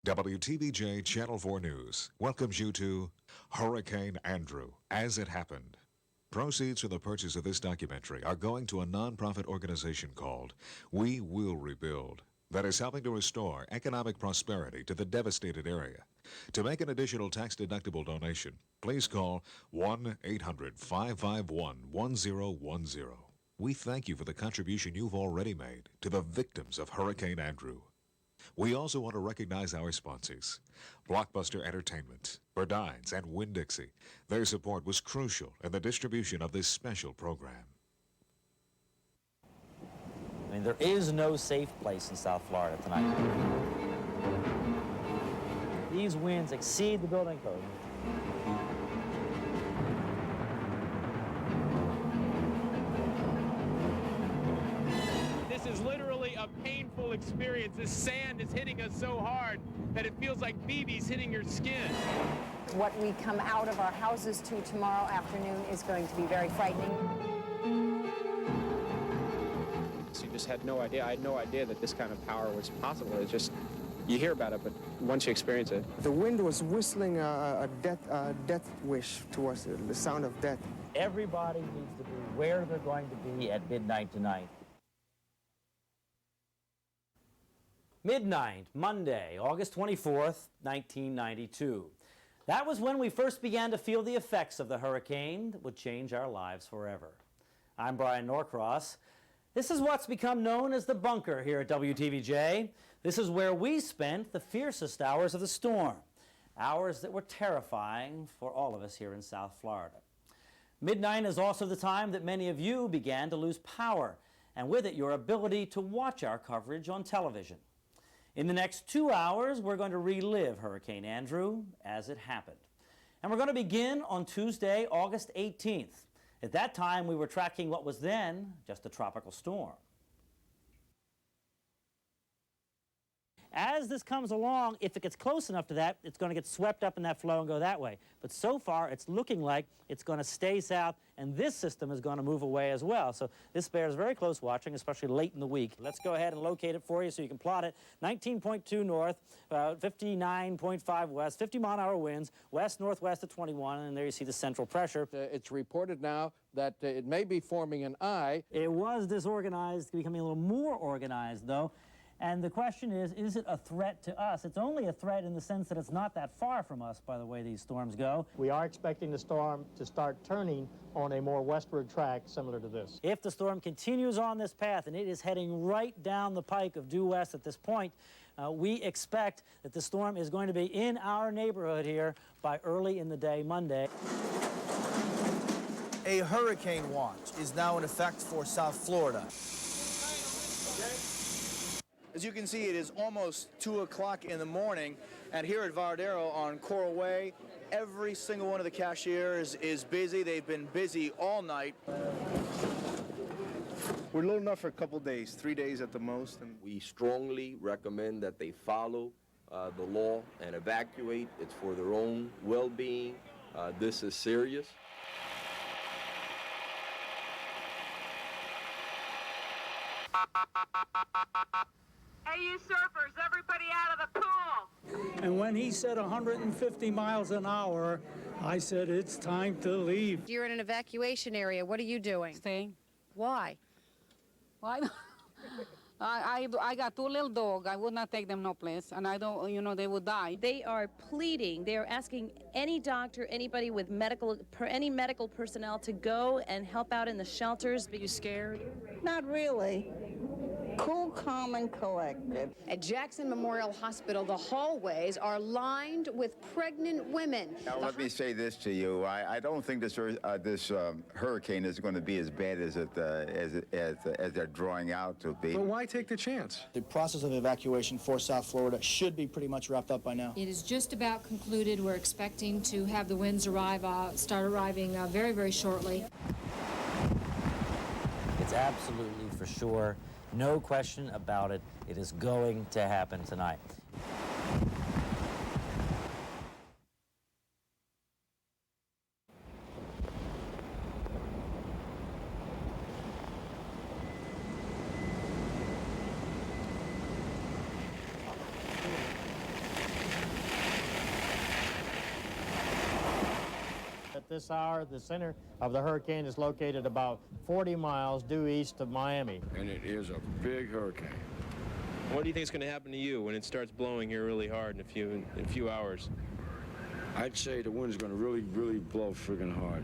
WTVJ Channel 4 News welcomes you to Hurricane Andrew as it happened. Proceeds from the purchase of this documentary are going to a nonprofit organization called We Will Rebuild that is helping to restore economic prosperity to the devastated area. To make an additional tax-deductible donation, please call 1-800-551-1010. We thank you for the contribution you've already made to the victims of Hurricane Andrew. We also want to recognize our sponsors, Blockbuster Entertainment, Burdines, and Winn-Dixie. Their support was crucial in the distribution of this special program. I mean, there is no safe place in South Florida tonight. These winds exceed the building code. This is literally a painful experience. This sand is hitting us so hard that it feels like BBs hitting your skin. What we come out of our houses to tomorrow afternoon is going to be very frightening. So you just had no idea. I had no idea that this kind of power was possible. It's just, you hear about it, but once you experience it. The wind was whistling a death wish to us, the sound of death. Everybody needs to be where they're going to be at midnight tonight. Midnight, Monday, August 24th, 1992. That was when we first began to feel the effects of the hurricane that would change our lives forever. I'm Brian Norcross. This is what's become known as the bunker here at WTVJ. This is where we spent the fiercest hours of the storm, hours that were terrifying for all of us here in South Florida. Midnight is also the time that many of you began to lose power, and with it your ability to watch our coverage on television. In the next 2 hours, we're going to relive Hurricane Andrew as it happened. And we're going to begin on Tuesday, August 18th. At that time, we were tracking what was then just a tropical storm. As this comes along, if it gets close enough to that, it's going to get swept up in that flow and go that way. But so far, it's looking like it's going to stay south, and this system is going to move away as well. So this bears very close watching, especially late in the week. Let's go ahead and locate it for you so you can plot it. 19.2 north, 59.5 west, 50-mile-an-hour winds, west-northwest at 21, and there you see the central pressure. It's reported now that it may be forming an eye. It was disorganized, becoming a little more organized, though. And the question is it a threat to us? It's only a threat in the sense that it's not that far from us by the way these storms go. We are expecting the storm to start turning on a more westward track similar to this. If the storm continues on this path, and it is heading right down the pike of due west at this point, we expect that the storm is going to be in our neighborhood here by early in the day Monday. A hurricane watch is now in effect for South Florida. As you can see, it is almost 2 o'clock in the morning, and here at Varadero on Coral Way, every single one of the cashiers is busy. They've been busy all night. We're low enough for a couple days, 3 days at the most. And we strongly recommend that they follow the law and evacuate. It's for their own well-being. This is serious. Hey, you surfers, everybody out of the pool! And when he said 150 miles an hour, I said, it's time to leave. You're in an evacuation area. What are you doing? Staying. Why? Why? I got 2 little dogs. I would not take them no place, and I don't, you know, they would die. They are pleading. They are asking any doctor, anybody with any medical personnel to go and help out in the shelters. Are you scared? Not really. Cool, calm, and collected. At Jackson Memorial Hospital, the hallways are lined with pregnant women. Now, let me say this to you. I don't think this hurricane is going to be as bad as they're drawing out to be. But why take the chance? The process of evacuation for South Florida should be pretty much wrapped up by now. It is just about concluded. We're expecting to have the winds start arriving very, very shortly. It's absolutely for sure. No question about it. It is going to happen tonight. this hour. The center of the hurricane is located about 40 miles due east of Miami. And it is a big hurricane. What do you think is going to happen to you when it starts blowing here really hard in a few hours? I'd say the wind's going to really, really blow friggin' hard.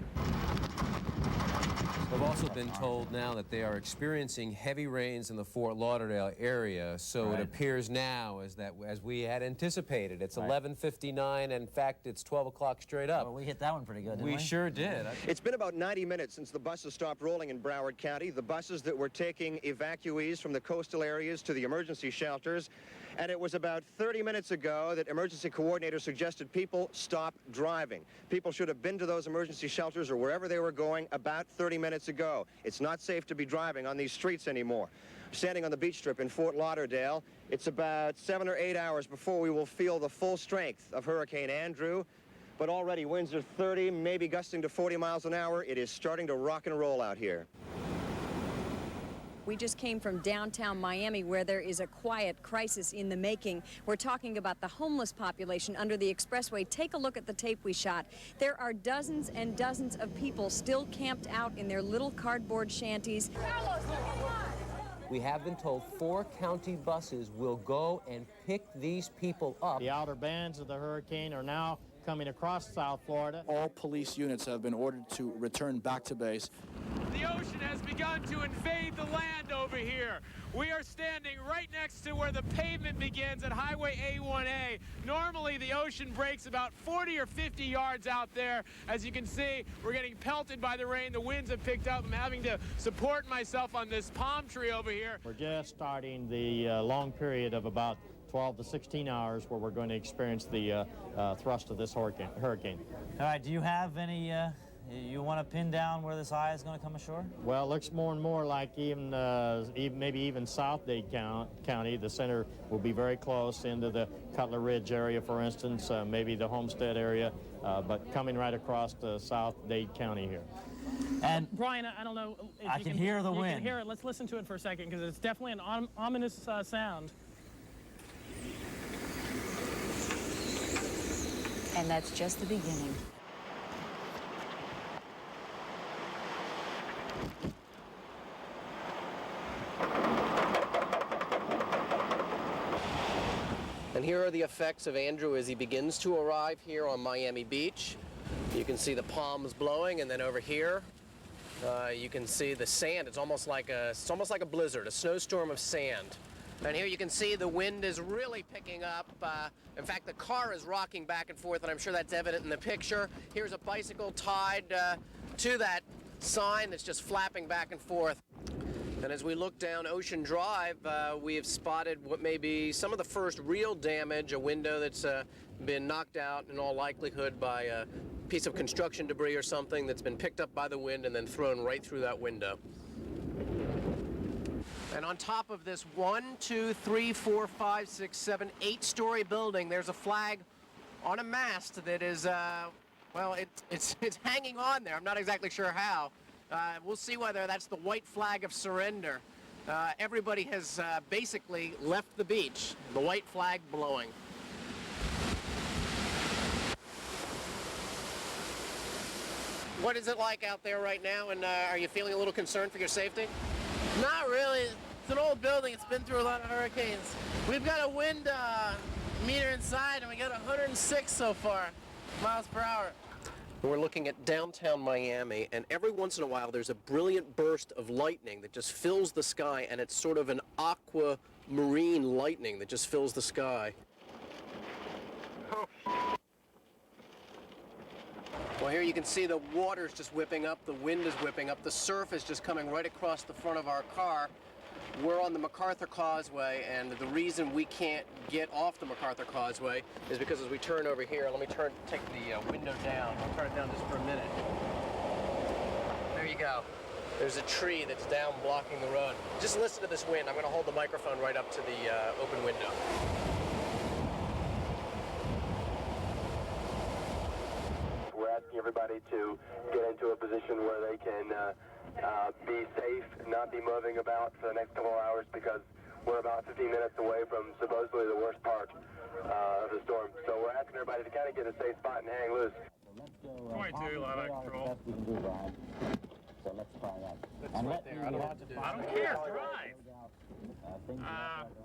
We've also been told now that they are experiencing heavy rains in the Fort Lauderdale area, so it appears now as we had anticipated. It's 11:59, in fact, it's 12 o'clock straight up. Well, we hit that one pretty good, didn't we? We sure did. It's been about 90 minutes since the buses stopped rolling in Broward County, the buses that were taking evacuees from the coastal areas to the emergency shelters. And it was about 30 minutes ago that emergency coordinators suggested people stop driving. People should have been to those emergency shelters or wherever they were going about 30 minutes ago. It's not safe to be driving on these streets anymore. Standing on the beach strip in Fort Lauderdale, it's about 7 or 8 hours before we will feel the full strength of Hurricane Andrew. But already winds are 30, maybe gusting to 40 miles an hour. It is starting to rock and roll out here. We just came from downtown Miami, where there is a quiet crisis in the making. We're talking about the homeless population under the expressway. Take a look at the tape we shot. There are dozens and dozens of people still camped out in their little cardboard shanties. We have been told 4 county buses will go and pick these people up. The outer bands of the hurricane are now coming across South Florida. All police units have been ordered to return back to base. The ocean has begun to invade the land over here. We are standing right next to where the pavement begins at Highway A1A. Normally, the ocean breaks about 40 or 50 yards out there. As you can see, we're getting pelted by the rain. The winds have picked up. I'm having to support myself on this palm tree over here. We're just starting the long period of about 12 to 16 hours where we're going to experience the thrust of this hurricane. All right, do you have any, you want to pin down where this eye is going to come ashore? Well, it looks more and more like maybe even South Dade County. The center will be very close into the Cutler Ridge area, for instance, maybe the Homestead area, but coming right across to South Dade County here. And Brian, I don't know if I can hear the wind. You can hear it. Let's listen to it for a second, because it's definitely an ominous sound. And that's just the beginning. And here are the effects of Andrew as he begins to arrive here on Miami Beach. You can see the palms blowing, and then over here, you can see the sand. It's almost like a blizzard, a snowstorm of sand. And here you can see the wind is really picking up. In fact, the car is rocking back and forth, and I'm sure that's evident in the picture. Here's a bicycle tied to that sign that's just flapping back and forth. And as we look down Ocean Drive, we have spotted what may be some of the first real damage, a window that's been knocked out in all likelihood by a piece of construction debris or something that's been picked up by the wind and then thrown right through that window. And on top of this 1, 2, 3, 4, 5, 6, 7, 8-story building, there's a flag on a mast that is, well, it's hanging on there. I'm not exactly sure how. We'll see whether that's the white flag of surrender. Everybody has basically left the beach, the white flag blowing. What is it like out there right now, and are you feeling a little concerned for your safety? Not really. It's an old building. It's been through a lot of hurricanes. We've got a wind meter inside, and we got 106 so far miles per hour. We're looking at downtown Miami, and every once in a while there's a brilliant burst of lightning that just fills the sky, and it's sort of an aquamarine lightning that just fills the sky. Well, here you can see the water's just whipping up, the wind is whipping up, the surf is just coming right across the front of our car. We're on the MacArthur Causeway, and the reason we can't get off the MacArthur Causeway is because as we turn over here, let me take the window down. I'll turn it down just for a minute. There you go. There's a tree that's down blocking the road. Just listen to this wind. I'm going to hold the microphone right up to the open window. We're asking everybody to get into a position where they can be safe, not be moving about for the next couple of hours, because we're about 15 minutes away from supposedly the worst part of the storm. So we're asking everybody to kind of get a safe spot and hang loose. 22, live control. So let's try that. That's right there. I don't know what to do. I don't care. Drive.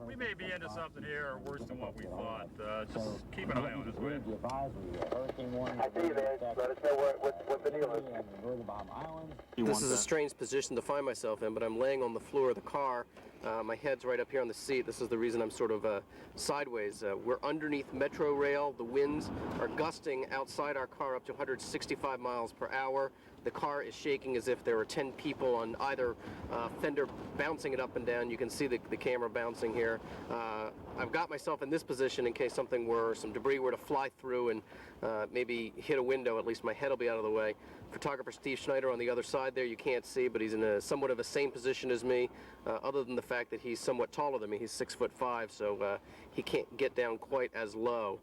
We may be into something here worse than what we thought. Just keep an eye on us, will you? I see you, man. Let us know what the deal is. This is a strange position to find myself in, but I'm laying on the floor of the car. My head's right up here on the seat. This is the reason I'm sort of sideways. We're underneath Metro Rail. The winds are gusting outside our car up to 165 miles per hour. The car is shaking as if there were 10 people on either fender bouncing it up and down. You can see the camera bouncing here. I've got myself in this position in case some debris were to fly through and maybe hit a window. At least my head will be out of the way. Photographer Steve Schneider on the other side there, you can't see, but he's in somewhat of the same position as me, other than the fact that he's somewhat taller than me. He's 6'5", so he can't get down quite as low.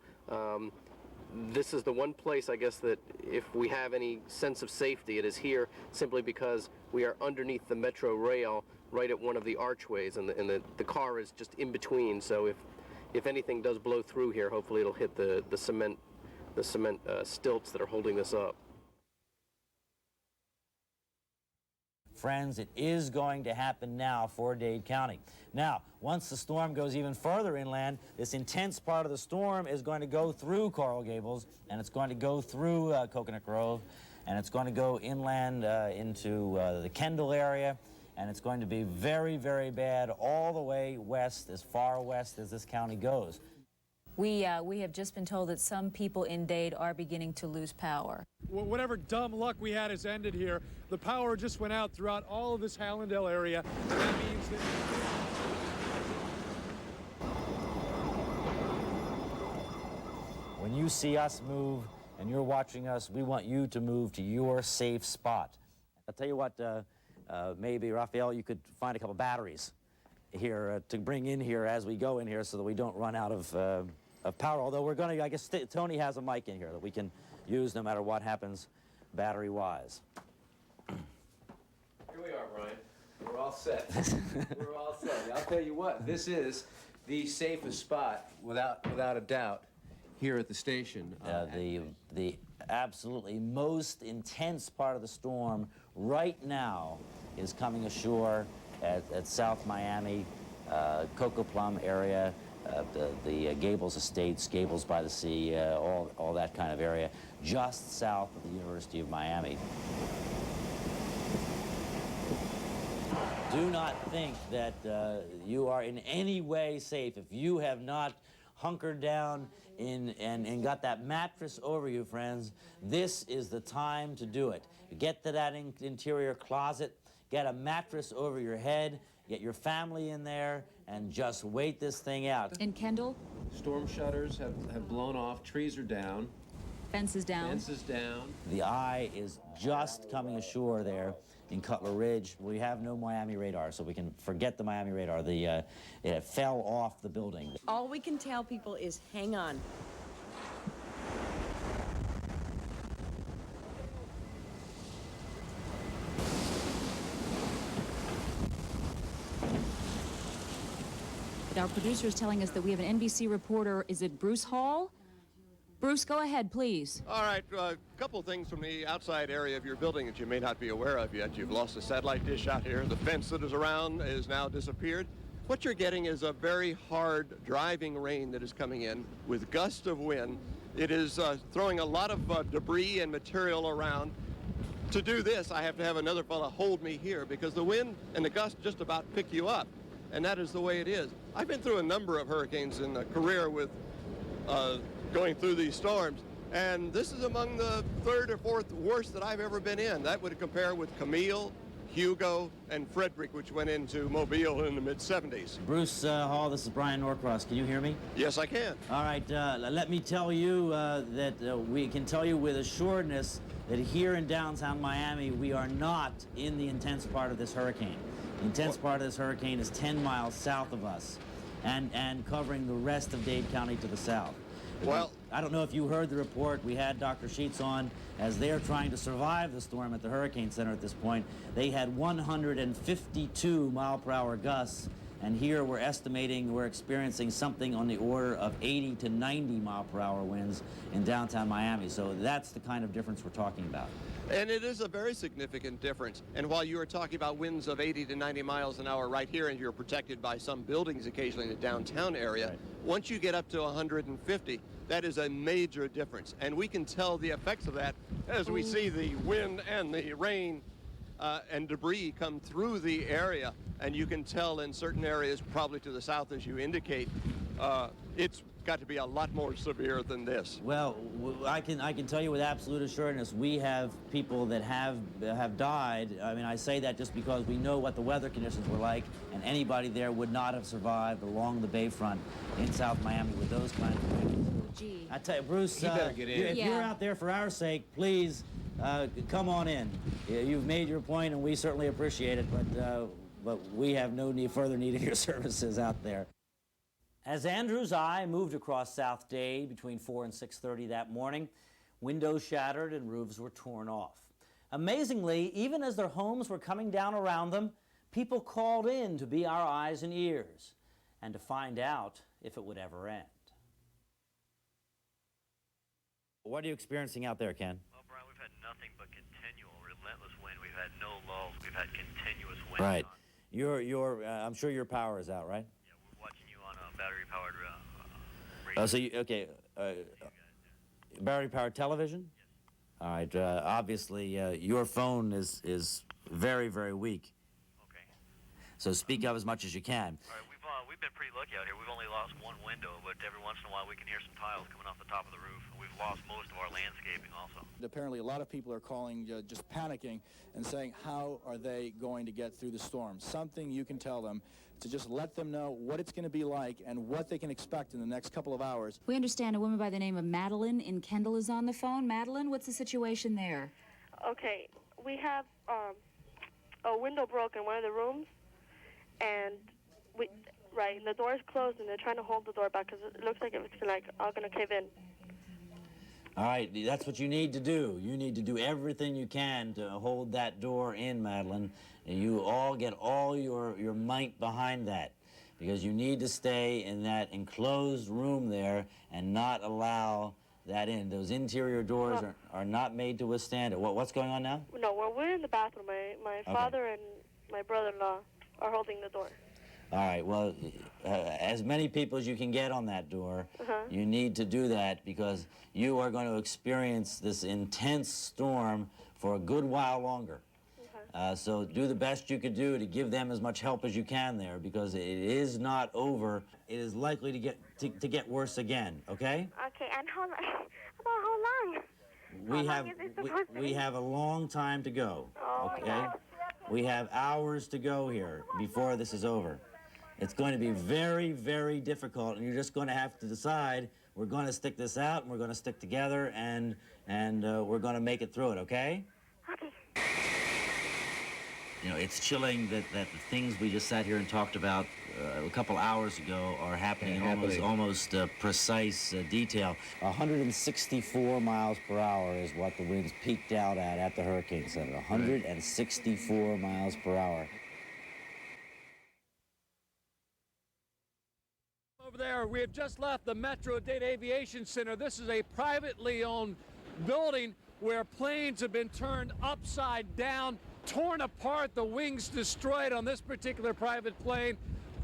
This is the one place, I guess, that if we have any sense of safety, it is here, simply because we are underneath the Metro Rail, right at one of the archways, and the car is just in between. So if anything does blow through here, hopefully it'll hit the cement stilts that are holding this up. Friends, it is going to happen now for Dade County. Now, once the storm goes even further inland, this intense part of the storm is going to go through Coral Gables, and it's going to go through Coconut Grove, and it's going to go inland into the Kendall area, and it's going to be very, very bad all the way west, as far west as this county goes. We have just been told that some people in Dade are beginning to lose power. Whatever dumb luck we had has ended here. The power just went out throughout all of this Hallandale area. That means that... When you see us move and you're watching us, we want you to move to your safe spot. I'll tell you what, maybe, Raphael, you could find a couple batteries here to bring in here as we go in here so that we don't run out of power. Although we're going to, I guess Tony has a mic in here that we can use no matter what happens battery-wise. Here we are, Brian. We're all set. We're all set. I'll tell you what, this is the safest spot, without a doubt, here at the station. The absolutely most intense part of the storm right now is coming ashore at South Miami, Coco Plum area, the Gables Estates, Gables by the Sea, all that kind of area, just south of the University of Miami. Do not think that you are in any way safe if you have not hunkered down and got that mattress over you, friends. This is the time to do it. Get to that interior closet, get a mattress over your head, get your family in there, and just wait this thing out. In Kendall? Storm shutters have blown off, trees are down. Fences down. Fences down. The eye is just coming ashore there in Cutler Ridge. We have no Miami radar, so we can forget the Miami radar. It fell off the building. All we can tell people is hang on. Our producer is telling us that we have an NBC reporter. Is it Bruce Hall? Bruce, go ahead, please. All right, a couple of things from the outside area of your building that you may not be aware of yet. You've lost a satellite dish out here. The fence that is around is now disappeared. What you're getting is a very hard driving rain that is coming in with gusts of wind. It is throwing a lot of debris and material around. To do this, I have to have another fella hold me here because the wind and the gusts just about pick you up. And that is the way it is. I've been through a number of hurricanes in a career with going through these storms, and this is among the third or fourth worst that I've ever been in. That would compare with Camille, Hugo, and Frederick, which went into Mobile in the mid-70s. Bruce Hall, this is Brian Norcross. Can you hear me? Yes, I can. All right, let me tell you that we can tell you with assuredness that here in downtown Miami, we are not in the intense part of this hurricane. The intense part of this hurricane is 10 miles south of us and covering the rest of Dade County to the south. Well, I don't know if you heard the report. We had Dr. Sheets on as they're trying to survive the storm at the Hurricane Center at this point. They had 152 mile-per-hour gusts And here we're estimating we're experiencing something on the order of 80 to 90 mile per hour winds in downtown Miami. So that's the kind of difference we're talking about. And it is a very significant difference. And while you were talking about winds of 80 to 90 miles an hour right here, and you're protected by some buildings occasionally in the downtown area, once you get up to 150, that is a major difference. And we can tell the effects of that as we see the wind and the rain and debris come through the area. And you can tell in certain areas, probably to the south as you indicate, it's got to be a lot more severe than this. Well, I can tell you with absolute assurance, we have people that have died. I mean, I say that just because we know what the weather conditions were like, and anybody there would not have survived along the bayfront in South Miami with those kinds of winds. Gee. I tell you, Bruce, You better get in. if you're out there for our sake, please come on in. You've made your point, and we certainly appreciate it, but we have no further need of your services out there. As Andrew's eye moved across South Dade between 4 and 6:30 that morning, windows shattered and roofs were torn off. Amazingly, even as their homes were coming down around them, people called in to be our eyes and ears and to find out if it would ever end. What are you experiencing out there, Ken? Well, Brian, we've had nothing but continual, relentless wind. We've had no lulls. We've had continuous wind. Right. I'm sure your power is out, right? Yeah, we're watching you on a battery-powered radio. Battery-powered television? Yes. All right. Obviously, your phone is very, very weak. Okay. So speak up as much as you can. All right, we've been pretty lucky out here. We've only lost one window, but every once in a while we can hear some tiles coming off the top of the roof. We've lost most of our landscaping also. Apparently, a lot of people are calling, just panicking and saying, how are they going to get through the storm? Something you can tell them to just let them know what it's going to be like and what they can expect in the next couple of hours. We understand a woman by the name of Madeline in Kendall is on the phone. Madeline, what's the situation there? Okay, we have a window broke in one of the rooms, and the door is closed, and they're trying to hold the door back because it looks like it's all going to cave in. All right, that's what you need to do. You need to do everything you can to hold that door in, Madeline. And you all get all your might behind that, because you need to stay in that enclosed room there and not allow that in. Those interior doors are not made to withstand it. What's going on now? No, we're in the bathroom. My father and my brother-in-law are holding the door. All right, well, as many people as you can get on that door, you need to do that, because you are going to experience this intense storm for a good while longer. So do the best you could do to give them as much help as you can there, because it is not over. It is likely to get worse again, okay? Okay, and how long? We have a long time to go, okay? We have hours to go here before this is over. It's going to be very, very difficult, and you're just going to have to decide, we're going to stick this out, and we're going to stick together, and we're going to make it through it, okay? Okay. You know, it's chilling that the things we just sat here and talked about a couple hours ago are happening in almost precise detail. 164 miles per hour is what the winds peaked out at the Hurricane Center. 164 miles per hour. Over there, we have just left the Metro Dade Aviation Center. This is a privately owned building where planes have been turned upside down, torn apart, the wings destroyed on this particular private plane.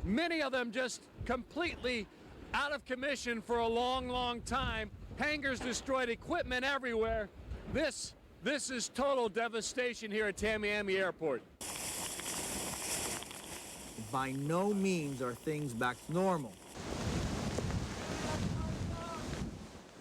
Many of them just completely out of commission for a long, long time. Hangars destroyed, equipment everywhere. This is total devastation here at Tamiami Airport. By no means are things back to normal.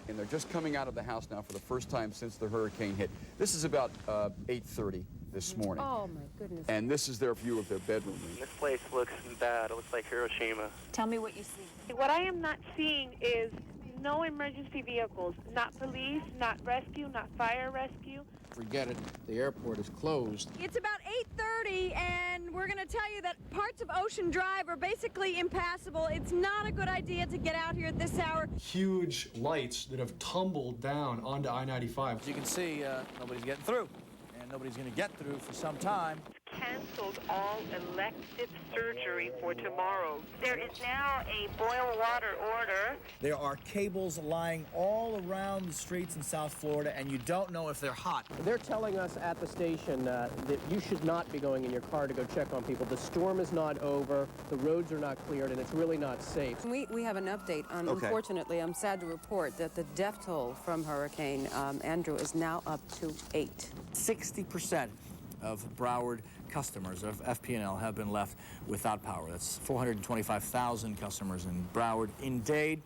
And they're just coming out of the house now for the first time since the hurricane hit. This is about 8:30 this morning. Oh, my goodness. And this is their view of their bedroom. This place looks bad. It looks like Hiroshima. Tell me what you see. What I am not seeing is no emergency vehicles, not police, not rescue, not fire rescue. Forget it. The airport is closed. It's about 8:30, and we're going to tell you that parts of Ocean Drive are basically impassable. It's not a good idea to get out here at this hour. Huge lights that have tumbled down onto I-95. As you can see, nobody's getting through. And nobody's going to get through for some time. canceled all elective surgery for tomorrow. There is now a boil water order. There are cables lying all around the streets in South Florida, and you don't know if they're hot. They're telling us at the station that you should not be going in your car to go check on people. The storm is not over, the roads are not cleared, and it's really not safe. We have an update. Unfortunately, I'm sad to report that the death toll from Hurricane Andrew is now up to 8. 60% of Broward customers of FP&L have been left without power. That's 425,000 customers in Broward. In Dade,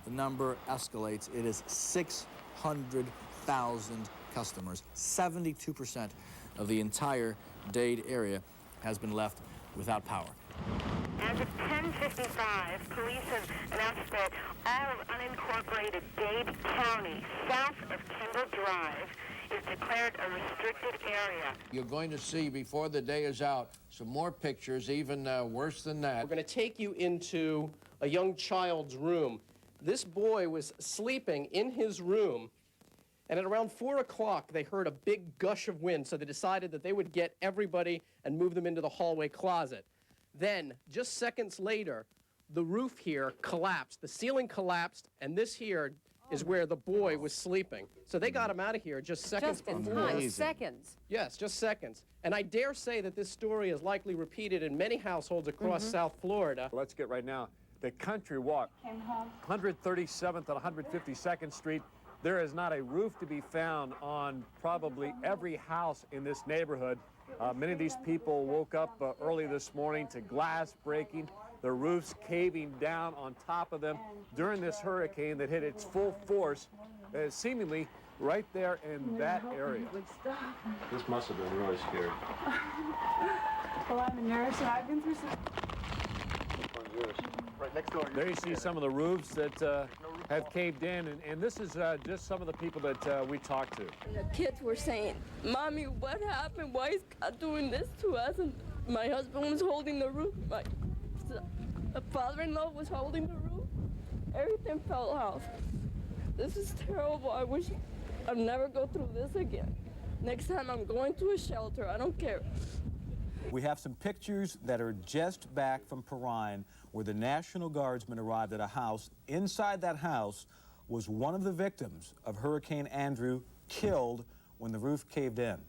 the number escalates. It is 600,000 customers. 72% of the entire Dade area has been left without power. As of 10:55, police have announced that all of unincorporated Dade County, south of Kendall Drive, is declared a restricted area. You're going to see before the day is out some more pictures, even worse than that. We're going to take you into a young child's room. This boy was sleeping in his room, and at around 4 o'clock, they heard a big gush of wind, so they decided that they would get everybody and move them into the hallway closet. Then, just seconds later, the roof here collapsed. The ceiling collapsed, and this here is where the boy was sleeping. So they got him out of here just seconds before. Just seconds. Yes, just seconds. And I dare say that this story is likely repeated in many households across South Florida. Let's get right now. The Country Walk, 137th and 152nd Street. There is not a roof to be found on probably every house in this neighborhood. Many of these people woke up early this morning to glass breaking, the roofs caving down on top of them during this hurricane that hit its full force, seemingly right there in that area. This must have been really scary. Well, I'm a nurse, and I've been through some... Right next door. There you see some of the roofs that have caved in, and this is just some of the people that we talked to. The kids were saying, "Mommy, what happened? Why is God doing this to us?" And my husband was holding the roof. My father-in-law was holding the roof. Everything fell off. This is terrible. I wish I'd never go through this again. Next time I'm going to a shelter. I don't care. We have some pictures that are just back from Perrine, where the National Guardsmen arrived at a house. Inside that house was one of the victims of Hurricane Andrew, killed when the roof caved in.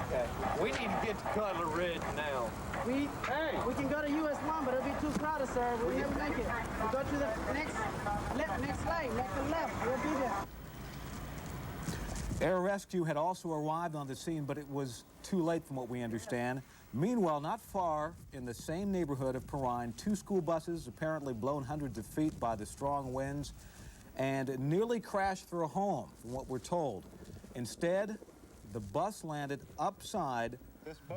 Okay. We need to get to Cutler Ridge now. We can go to US 1, but it'll be too crowded, sir. We'll never make it. We'll go to the next lane, make the left. We'll be there. Air Rescue had also arrived on the scene, but it was too late from what we understand. Meanwhile, not far in the same neighborhood of Perrine, 2 school buses apparently blown hundreds of feet by the strong winds and nearly crashed through a home, from what we're told. Instead, the bus landed upside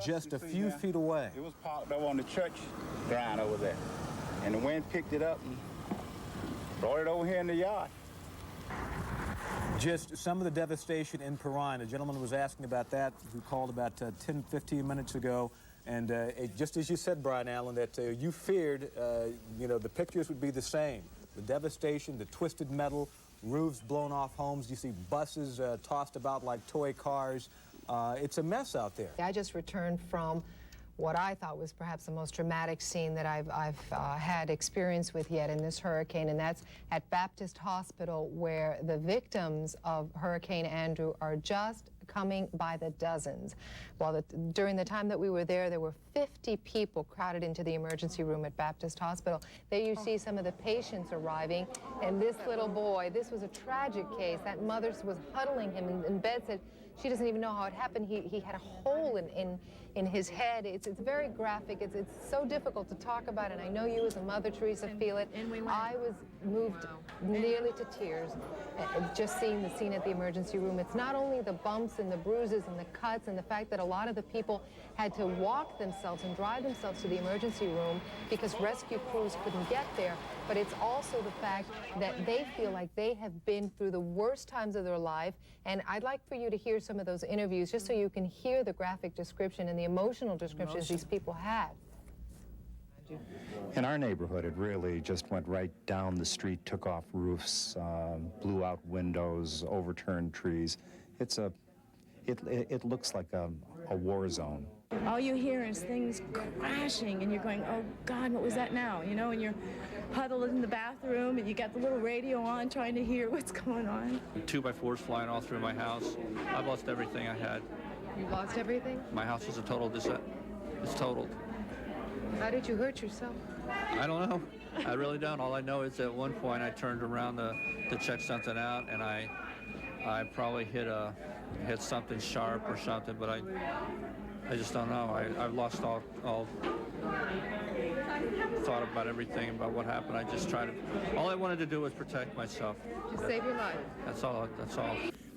just a few feet away. It was parked over on the church ground over there, and the wind picked it up and brought it over here in the yard. Just some of the devastation in Perrine. A gentleman was asking about that who called about 10, 15 minutes ago. And just as you said, Brian Allen, that you feared, the pictures would be the same. The devastation, the twisted metal, roofs blown off homes. You see buses tossed about like toy cars. It's a mess out there. I just returned from what I thought was perhaps the most dramatic scene that I've had experience with yet in this hurricane, and that's at Baptist Hospital, where the victims of Hurricane Andrew are just coming by the dozens. During the time that we were there were 50 people crowded into the emergency room at Baptist Hospital. There you see some of the patients arriving, and this little boy, this was a tragic case. That mother was huddling him in bed, said she doesn't even know how it happened. He had a hole in his head. It's very graphic. It's so difficult to talk about, and I know you as a mother, Teresa, feel it. I was moved nearly to tears just seeing the scene at the emergency room. It's not only the bumps and the bruises and the cuts and the fact that a lot of the people had to walk themselves and drive themselves to the emergency room because rescue crews couldn't get there, but it's also the fact that they feel like they have been through the worst times of their life. And I'd like for you to hear some of those interviews just so you can hear the graphic description and the emotional descriptions these people had. In our neighborhood, it really just went right down the street, took off roofs, blew out windows, overturned trees. It's it looks like a war zone. All you hear is things crashing, and you're going, oh, God, what was that now? You know, and you're huddled in the bathroom, and you got the little radio on trying to hear what's going on. 2x4s flying all through my house. I've lost everything I had. You lost everything? My house is a total it's totaled. How did you hurt yourself? I don't know. I really don't. All I know is at one point I turned around to check something out, and I probably hit something sharp or something, but I just don't know. I've lost all thought about everything, about what happened. I just all I wanted to do was protect myself. Just save your life. That's all.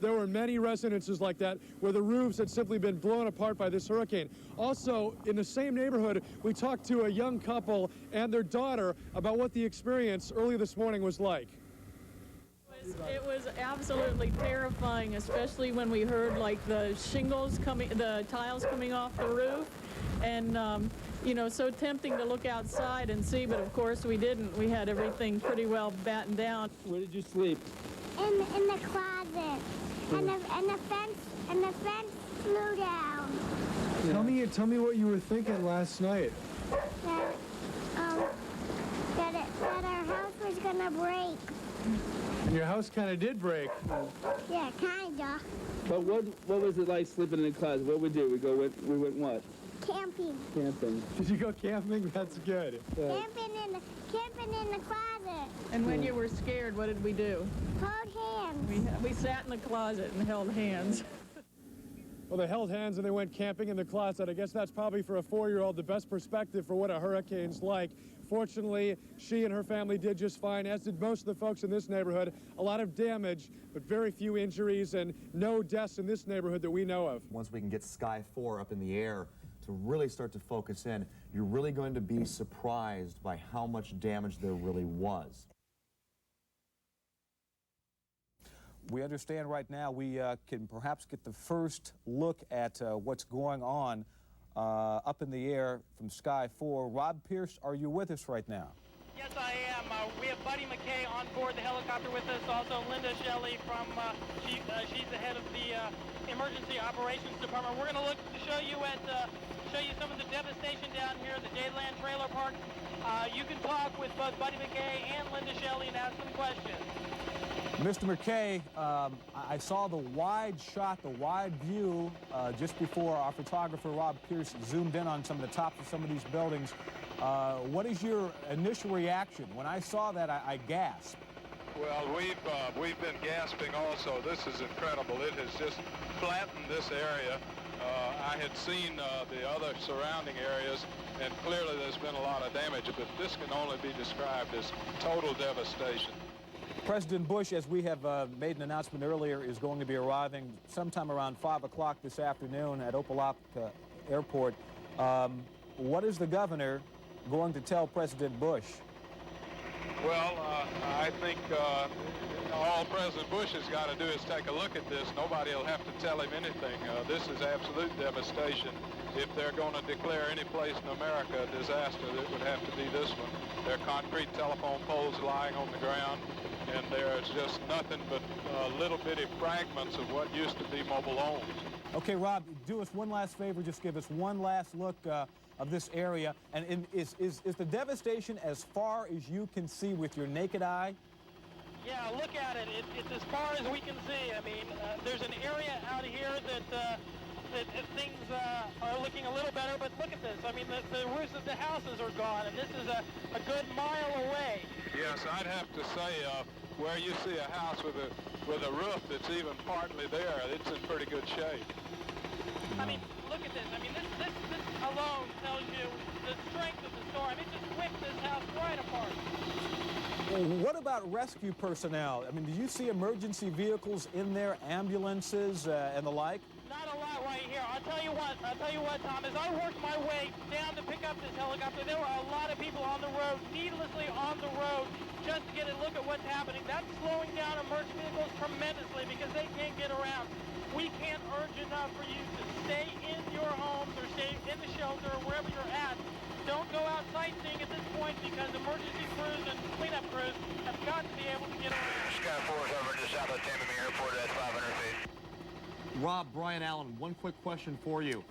There were many residences like that where the roofs had simply been blown apart by this hurricane. Also, in the same neighborhood, we talked to a young couple and their daughter about what the experience early this morning was like. It was absolutely terrifying, especially when we heard like the tiles coming off the roof, and you know, so tempting to look outside and see, but of course we didn't. We had everything pretty well battened down. Where did you sleep? In the closet, and the fence flew down. Tell me what you were thinking last night. That our house was gonna break. And your house kind of did break. Yeah, kinda. But what was it like sleeping in the closet? What we do? We went what? Camping. Camping. Did you go camping? That's good. Camping in the closet. And when you were scared, what did we do? Hold hands. We sat in the closet and held hands. Well, they held hands and they went camping in the closet. I guess that's probably for a 4-year-old the best perspective for what a hurricane's like. Fortunately, she and her family did just fine, as did most of the folks in this neighborhood. A lot of damage, but very few injuries and no deaths in this neighborhood that we know of. Once we can get Sky 4 up in the air to really start to focus in, you're really going to be surprised by how much damage there really was. We understand right now we can perhaps get the first look at what's going on up in the air from Sky 4. Rob Pierce, are you with us right now? Yes, I am. We have Buddy McKay on board the helicopter with us. Also, Linda Shelley from, she's the head of the Emergency Operations Department. We're going to look to show you some of the devastation down here at the Dadeland Trailer Park. You can talk with both Buddy McKay and Linda Shelley and ask them questions. Mr. McKay, I saw the wide shot, the wide view just before our photographer Rob Pierce zoomed in on some of the tops of some of these buildings. What is your initial reaction? When I saw that, I gasped. Well, we've been gasping also. This is incredible. It has just flattened this area. I had seen the other surrounding areas, and clearly there's been a lot of damage, but this can only be described as total devastation. President Bush, as we have made an announcement earlier, is going to be arriving sometime around 5 o'clock this afternoon at Opa-locka Airport. What is the governor going to tell President Bush? Well, I think all President Bush has got to do is take a look at this. Nobody will have to tell him anything. This is absolute devastation. If they're going to declare any place in America a disaster, it would have to be this one. There are concrete telephone poles lying on the ground, and there's just nothing but little bitty fragments of what used to be mobile homes. Okay, Rob, do us one last favor. Just give us one last look of this area. And is the devastation as far as you can see with your naked eye? Yeah, look at it. It's as far as we can see. I mean, there's an area out here that things are looking a little better, but look at this. I mean, the roofs of the houses are gone, and this is a good mile away. Yes, I'd have to say where you see a house with a roof that's even partly there, it's in pretty good shape. I mean, look at this. I mean, this alone tells you the strength of the storm. It just whipped this house right apart. What about rescue personnel? I mean, do you see emergency vehicles in there, ambulances and the like? Not a lot right here. I'll tell you what, Tom, as I worked my way down to pick up this helicopter, there were a lot of people on the road, needlessly on the road, just to get a look at what's happening. That's slowing down emergency vehicles tremendously because they can't get around. We can't urge enough for you to stay in your homes or stay in the shelter or wherever you're at. Don't go out sightseeing at this point because emergency crews and cleanup crews have got to be able to get around. Sky 4 is over to south of Tammy Airport at 500 feet. Rob, Brian Allen, one quick question for you.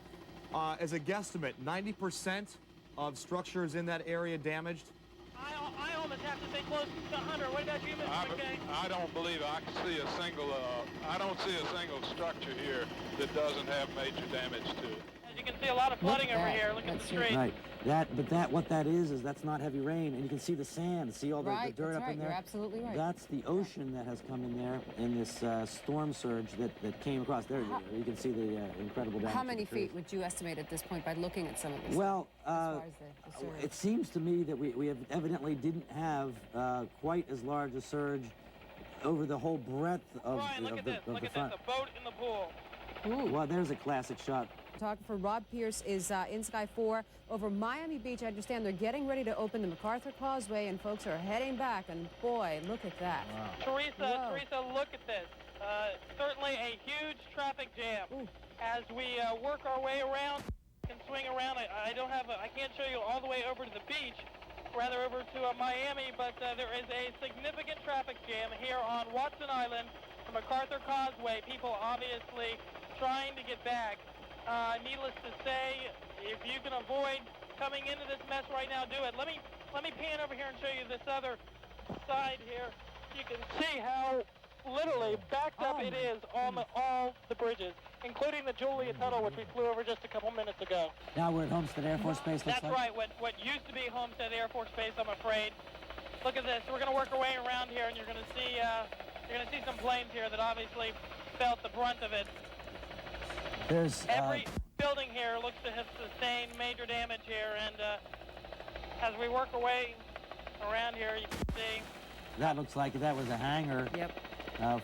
As a guesstimate, 90% of structures in that area damaged? I almost have to say close to 100. What about you, Mr. McKay? I don't believe I can see a single, I don't see a single structure here that doesn't have major damage to it. As you can see, a lot of flooding over here. Look at the street. Right. What that is that's not heavy rain, and you can see the sand, see all the dirt up in there. You're absolutely right. That's the ocean that has come in there in this storm surge that came across. There you can see the incredible damage. How many feet would you estimate at this point by looking at some of this? Well, as far as the it seems to me that we have evidently didn't have quite as large a surge over the whole breadth of, Brian, look at this. Look at this. A boat in the pool. Ooh. Well, there's a classic shot. Photographer Rob Pierce is in Sky 4 over Miami Beach. I understand they're getting ready to open the MacArthur Causeway, and folks are heading back. And boy, look at that! Wow. Teresa, look at this. Certainly a huge traffic jam. Ooh. As we work our way around and swing around. I can't show you all the way over to the beach, rather over to Miami, but there is a significant traffic jam here on Watson Island, the MacArthur Causeway. People obviously trying to get back. Needless to say, if you can avoid coming into this mess right now, do it. Let me pan over here and show you this other side here. You can see how literally backed up it is on all the bridges, including the Julia Tunnel, which we flew over just a couple minutes ago. Now we're at Homestead Air Force Base. That's right. What used to be Homestead Air Force Base, I'm afraid. Look at this. We're going to work our way around here, and you're going to see some planes here that obviously felt the brunt of it. There's every building here looks to have sustained major damage here, and as we work our way around here, you can see that looks like that was a hangar. Yep.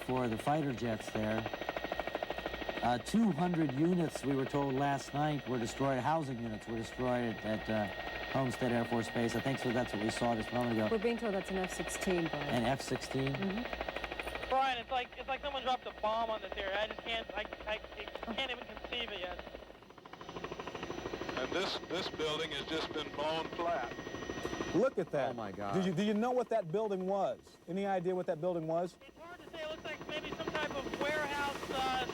For the fighter jets there. 200 units, we were told last night, were destroyed. Housing units were destroyed at Homestead Air Force Base. I think so. That's what we saw just a moment ago. We're being told that's an F-16, Brian. An F-16. Mm-hmm. Brian, it's like someone dropped a bomb on this area. I just can't even conceive it yet. And this building has just been blown flat. Look at that. Oh my God. Do you know what that building was? Any idea what that building was? It's hard to say. It looks like maybe some type of warehouse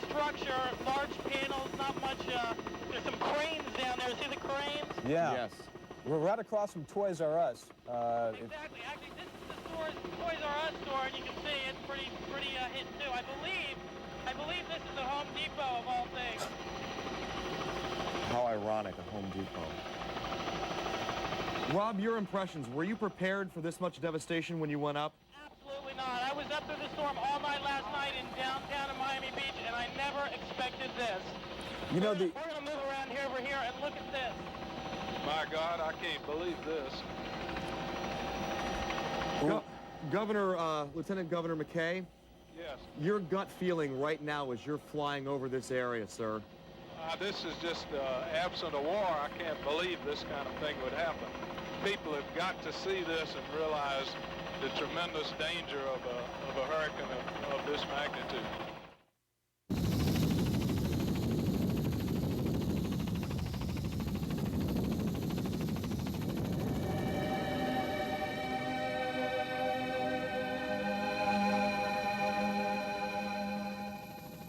structure, large panels, not much. There's some cranes down there. See the cranes? Yeah. Yes. We're right across from Toys R Us. Exactly. Actually, this is the Toys R Us store, and you can see it's pretty hidden too. I believe this is a Home Depot of all things. How ironic, a Home Depot. Rob, your impressions, were you prepared for this much devastation when you went up? Absolutely not. I was up through the storm all night last night in downtown Miami Beach, and I never expected this. You know, we're going to move around here over here and look at this. My God, I can't believe this. Lieutenant Governor McKay? Yes. Your gut feeling right now as you're flying over this area, sir? This is just absent a war. I can't believe this kind of thing would happen. People have got to see this and realize the tremendous danger of a hurricane of this magnitude.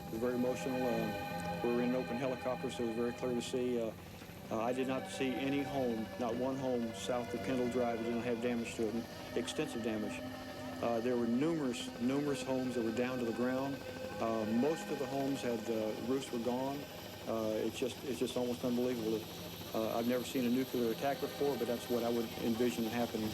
It was very emotional. We were in an open helicopter, so it was very clear to see. I did not see any home, not one home south of Kendall Drive that didn't have damage to it, extensive damage. There were numerous homes that were down to the ground. Most of the homes had roofs were gone. It's just almost unbelievable. I've never seen a nuclear attack before, but that's what I would envision happening.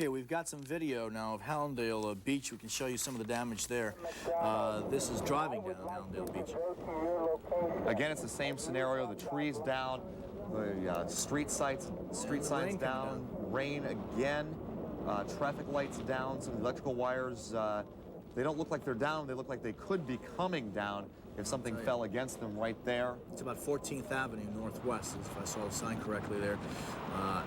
Okay, we've got some video now of Hallandale Beach. We can show you some of the damage there. This is driving down Hallandale Beach. Again, it's the same scenario. The trees down, the street signs down, rain again, traffic lights down, some electrical wires. They don't look like they're down. They look like they could be coming down. if something fell against them right there. It's about 14th Avenue Northwest, if I saw the sign correctly there.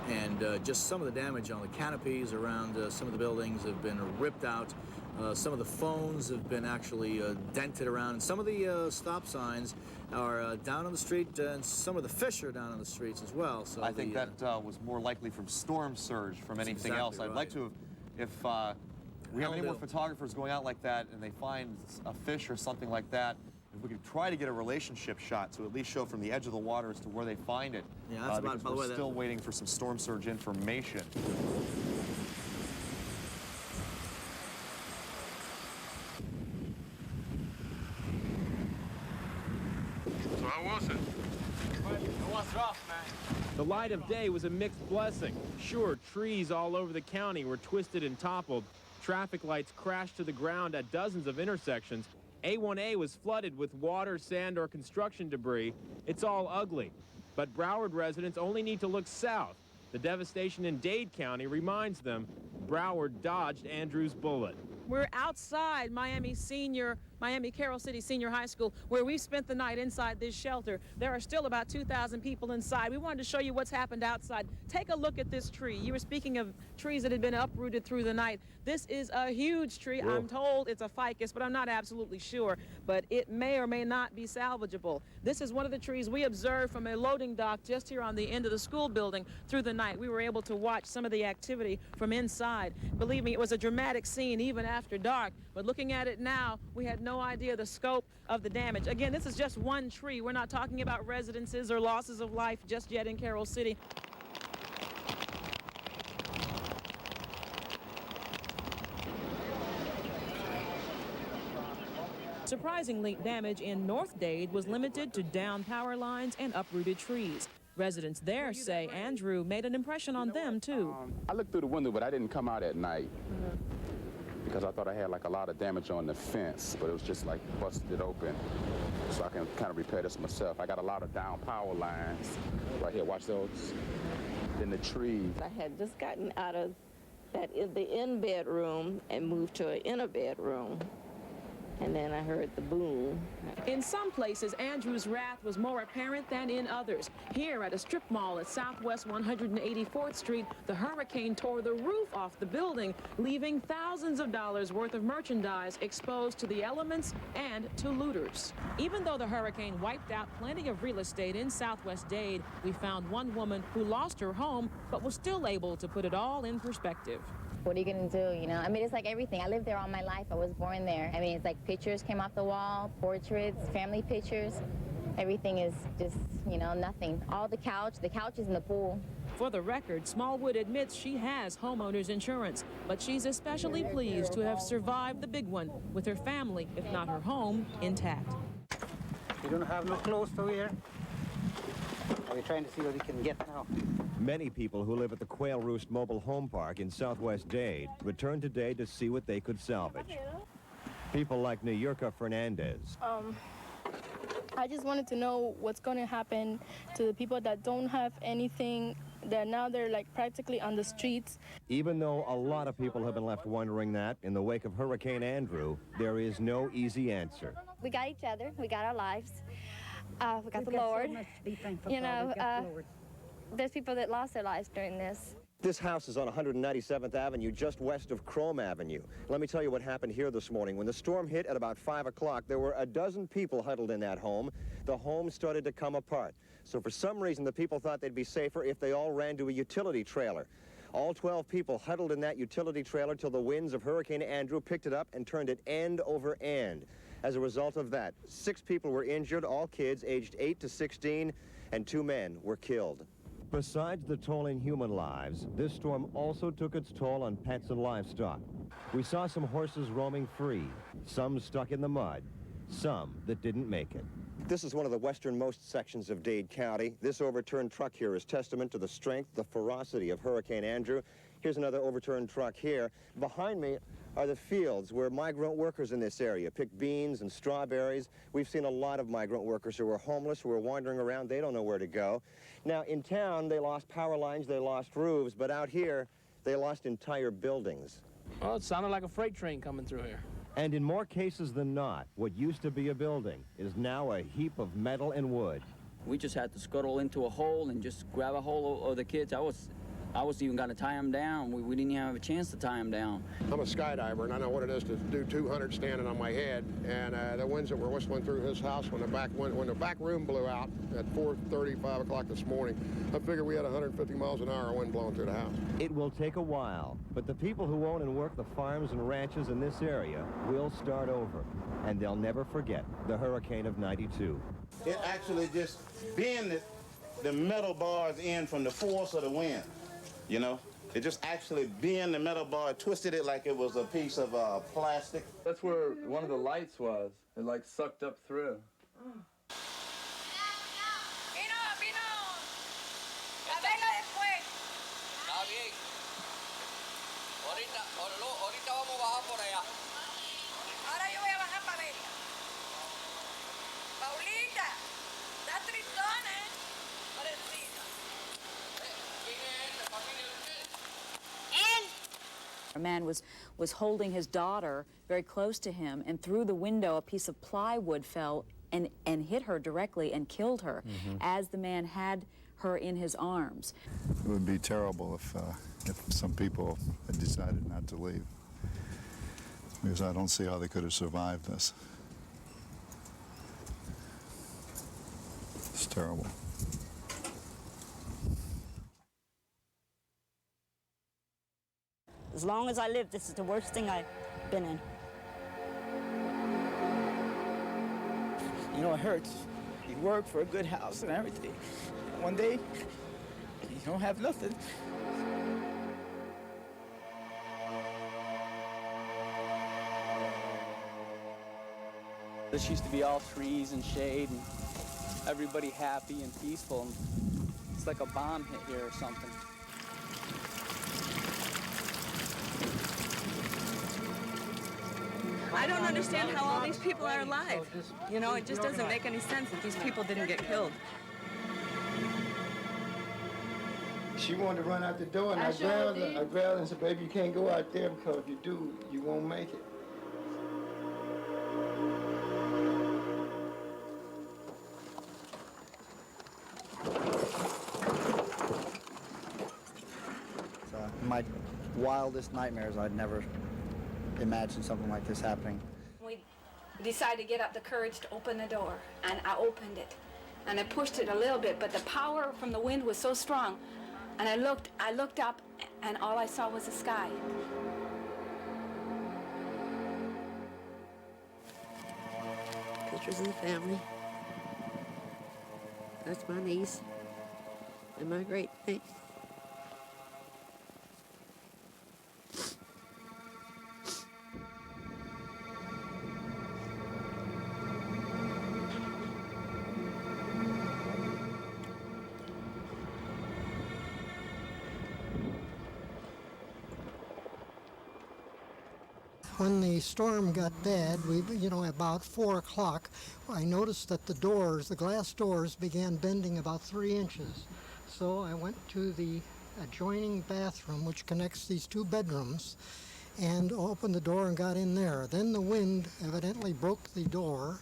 And just some of the damage on the canopies around some of the buildings have been ripped out. Some of the phones have been actually dented around. And some of the stop signs are down on the street, and some of the fish are down on the streets as well. So I think that was more likely from storm surge from anything else. I'd like to, if we have any more photographers going out like that and they find a fish or something like that, if we could try to get a relationship shot to at least show from the edge of the water as to where they find it. Yeah, that's because we're still waiting for some storm surge information. So how was it? It was rough, man. The light of day was a mixed blessing. Sure, trees all over the county were twisted and toppled. Traffic lights crashed to the ground at dozens of intersections. A1A was flooded with water, sand, or construction debris. It's all ugly. But Broward residents only need to look south. The devastation in Dade County reminds them Broward dodged Andrew's bullet. We're outside Miami Carroll City Senior High School, where we've spent the night inside this shelter. There are still about 2,000 people inside. We wanted to show you what's happened outside. Take a look at this tree. You were speaking of trees that had been uprooted through the night. This is a huge tree. Whoa. I'm told it's a ficus, but I'm not absolutely sure. But it may or may not be salvageable. This is one of the trees we observed from a loading dock just here on the end of the school building through the night. We were able to watch some of the activity from inside. Believe me, it was a dramatic scene even after dark. But looking at it now, we had no idea the scope of the damage. Again, this is just one tree. We're not talking about residences or losses of life just yet in Carroll City. Surprisingly, damage in North Dade was limited to downed power lines and uprooted trees. Residents there say Andrew made an impression on them, too. I looked through the window, but I didn't come out at night. Because I thought I had like a lot of damage on the fence, but it was just like busted open. So I can kind of repair this myself. I got a lot of down power lines right here. Watch those. Then the trees. I had just gotten out of the in bedroom and moved to an inner bedroom. And then I heard the boom. In some places, Andrew's wrath was more apparent than in others. Here at a strip mall at Southwest 184th Street, the hurricane tore the roof off the building, leaving thousands of dollars worth of merchandise exposed to the elements and to looters. Even though the hurricane wiped out plenty of real estate in Southwest Dade, we found one woman who lost her home but was still able to put it all in perspective. What are you gonna do, you know? I mean, it's like everything. I lived there all my life. I was born there. I mean, it's like pictures came off the wall, portraits, family pictures. Everything is just, you know, nothing. All the couch is in the pool. For the record, Smallwood admits she has homeowner's insurance, but she's especially pleased to have survived the big one with her family, if not her home, intact. You don't have no clothes to wear? Are we trying to see what we can get now? Many people who live at the Quail Roost Mobile Home Park in Southwest Dade returned today to see what they could salvage. People like Nayurka Fernandez. I just wanted to know what's going to happen to the people that don't have anything, that now they're like practically on the streets. Even though a lot of people have been left wondering that, in the wake of Hurricane Andrew, there is no easy answer. We got each other. We got our lives. We got the Lord. So much to be thankful you for. know, We got the Lord. There's people that lost their lives during this. This house is on 197th Avenue, just west of Chrome Avenue. Let me tell you what happened here this morning. When the storm hit at about 5 o'clock, there were a dozen people huddled in that home. The home started to come apart. So for some reason, the people thought they'd be safer if they all ran to a utility trailer. All 12 people huddled in that utility trailer till the winds of Hurricane Andrew picked it up and turned it end over end. As a result of that, 6 people were injured, all kids aged 8 to 16, and 2 men were killed. Besides the toll in human lives, this storm also took its toll on pets and livestock. We saw some horses roaming free, some stuck in the mud, some that didn't make it. This is one of the westernmost sections of Dade County. This overturned truck here is testament to the strength, the ferocity of Hurricane Andrew. Here's another overturned truck here. Behind me are the fields where migrant workers in this area pick beans and strawberries. We've seen a lot of migrant workers who are homeless, who are wandering around. They don't know where to go. Now, in town, they lost power lines, they lost roofs, but out here, they lost entire buildings. Well, it sounded like a freight train coming through here. And in more cases than not, what used to be a building is now a heap of metal and wood. We just had to scuttle into a hole and just grab a hold of the kids. I was even going to tie them down. We didn't even have a chance to tie them down. I'm a skydiver, and I know what it is to do 200 standing on my head. And the winds that were whistling through his house when the back room blew out at 4:30, 5 o'clock this morning, I figured we had 150 miles an hour wind blowing through the house. It will take a while, but the people who own and work the farms and ranches in this area will start over, and they'll never forget the hurricane of '92. It actually just bent the metal bars in from the force of the wind. You know, it just actually bent the metal bar, twisted it like it was a piece of plastic. That's where one of the lights was. It like sucked up through. A man was holding his daughter very close to him, and through the window a piece of plywood fell and hit her directly and killed her as the man had her in his arms. It would be terrible if some people had decided not to leave, because I don't see how they could have survived this. It's terrible. As long as I live, this is the worst thing I've been in. You know, it hurts. You work for a good house and everything. One day, you don't have nothing. This used to be all trees and shade and everybody happy and peaceful. It's like a bomb hit here or something. I don't understand how all these people are alive. You know, it just doesn't make any sense that these people didn't get killed. She wanted to run out the door, and I grabbed her and said, baby, you can't go out there, because if you do, you won't make it. My wildest nightmares, I'd never imagined something like this happening. We decided to get up the courage to open the door, and I opened it. And I pushed it a little bit, but the power from the wind was so strong. And I looked up, and all I saw was the sky. Pictures of the family. That's my niece and my great niece. When the storm got bad, about 4 o'clock, I noticed that the glass doors began bending about 3 inches. So I went to the adjoining bathroom, which connects these two bedrooms, and opened the door and got in there. Then the wind evidently broke the door.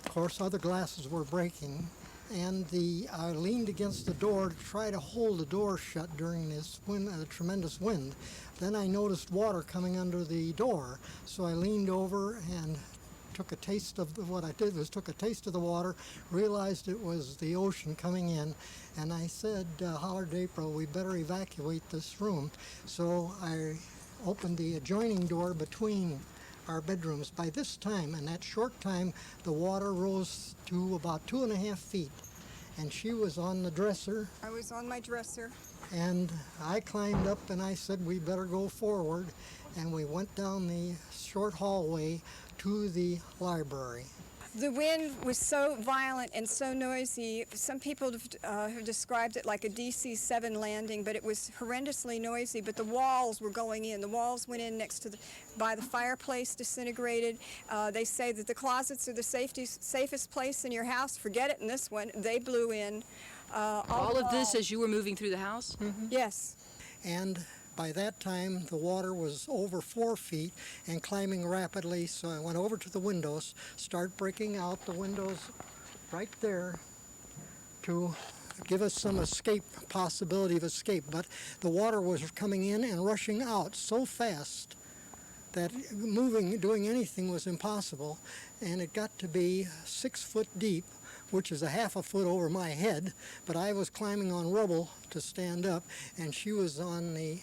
Of course, other glasses were breaking, and I leaned against the door to try to hold the door shut during this tremendous wind. Then I noticed water coming under the door, so I leaned over and took a taste of the water, realized it was the ocean coming in, and I said, hollered to April, we better evacuate this room. So I opened the adjoining door between our bedrooms. By this time, in that short time, the water rose to about 2.5 feet, and she was on the dresser. I was on my dresser. And I climbed up and I said, we better go forward, and we went down the short hallway to the library. The wind was so violent and so noisy. Some people have described it like a DC-7 landing, but it was horrendously noisy, but the walls were going in. The walls went in next to by the fireplace disintegrated. They say that the closets are the safest place in your house. Forget it in this one. They blew in. All of this as you were moving through the house? Mm-hmm. Yes. And By that time, the water was over 4 feet and climbing rapidly, so I went over to the windows, started breaking out the windows right there to give us some escape, possibility of escape. But the water was coming in and rushing out so fast that doing anything was impossible, and it got to be 6 foot deep, which is a half a foot over my head, but I was climbing on rubble to stand up, and she was on the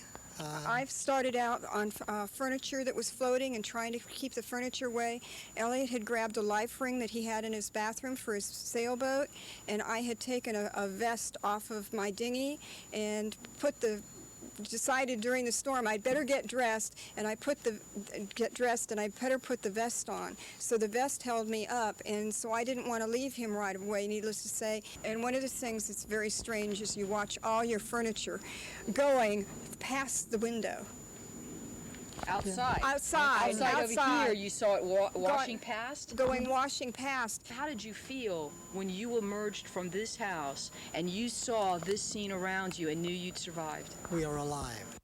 I've started out on furniture that was floating and trying to keep the furniture away. Elliot had grabbed a life ring that he had in his bathroom for his sailboat, and I had taken a vest off of my dinghy and decided during the storm I'd better get dressed, and I better put the vest on. So the vest held me up, and so I didn't want to leave him right away, needless to say. And one of the things that's very strange is you watch all your furniture going past the window. Outside? Outside over here, you saw it washing past? Washing past. How did you feel when you emerged from this house and you saw this scene around you and knew you'd survived? We are alive.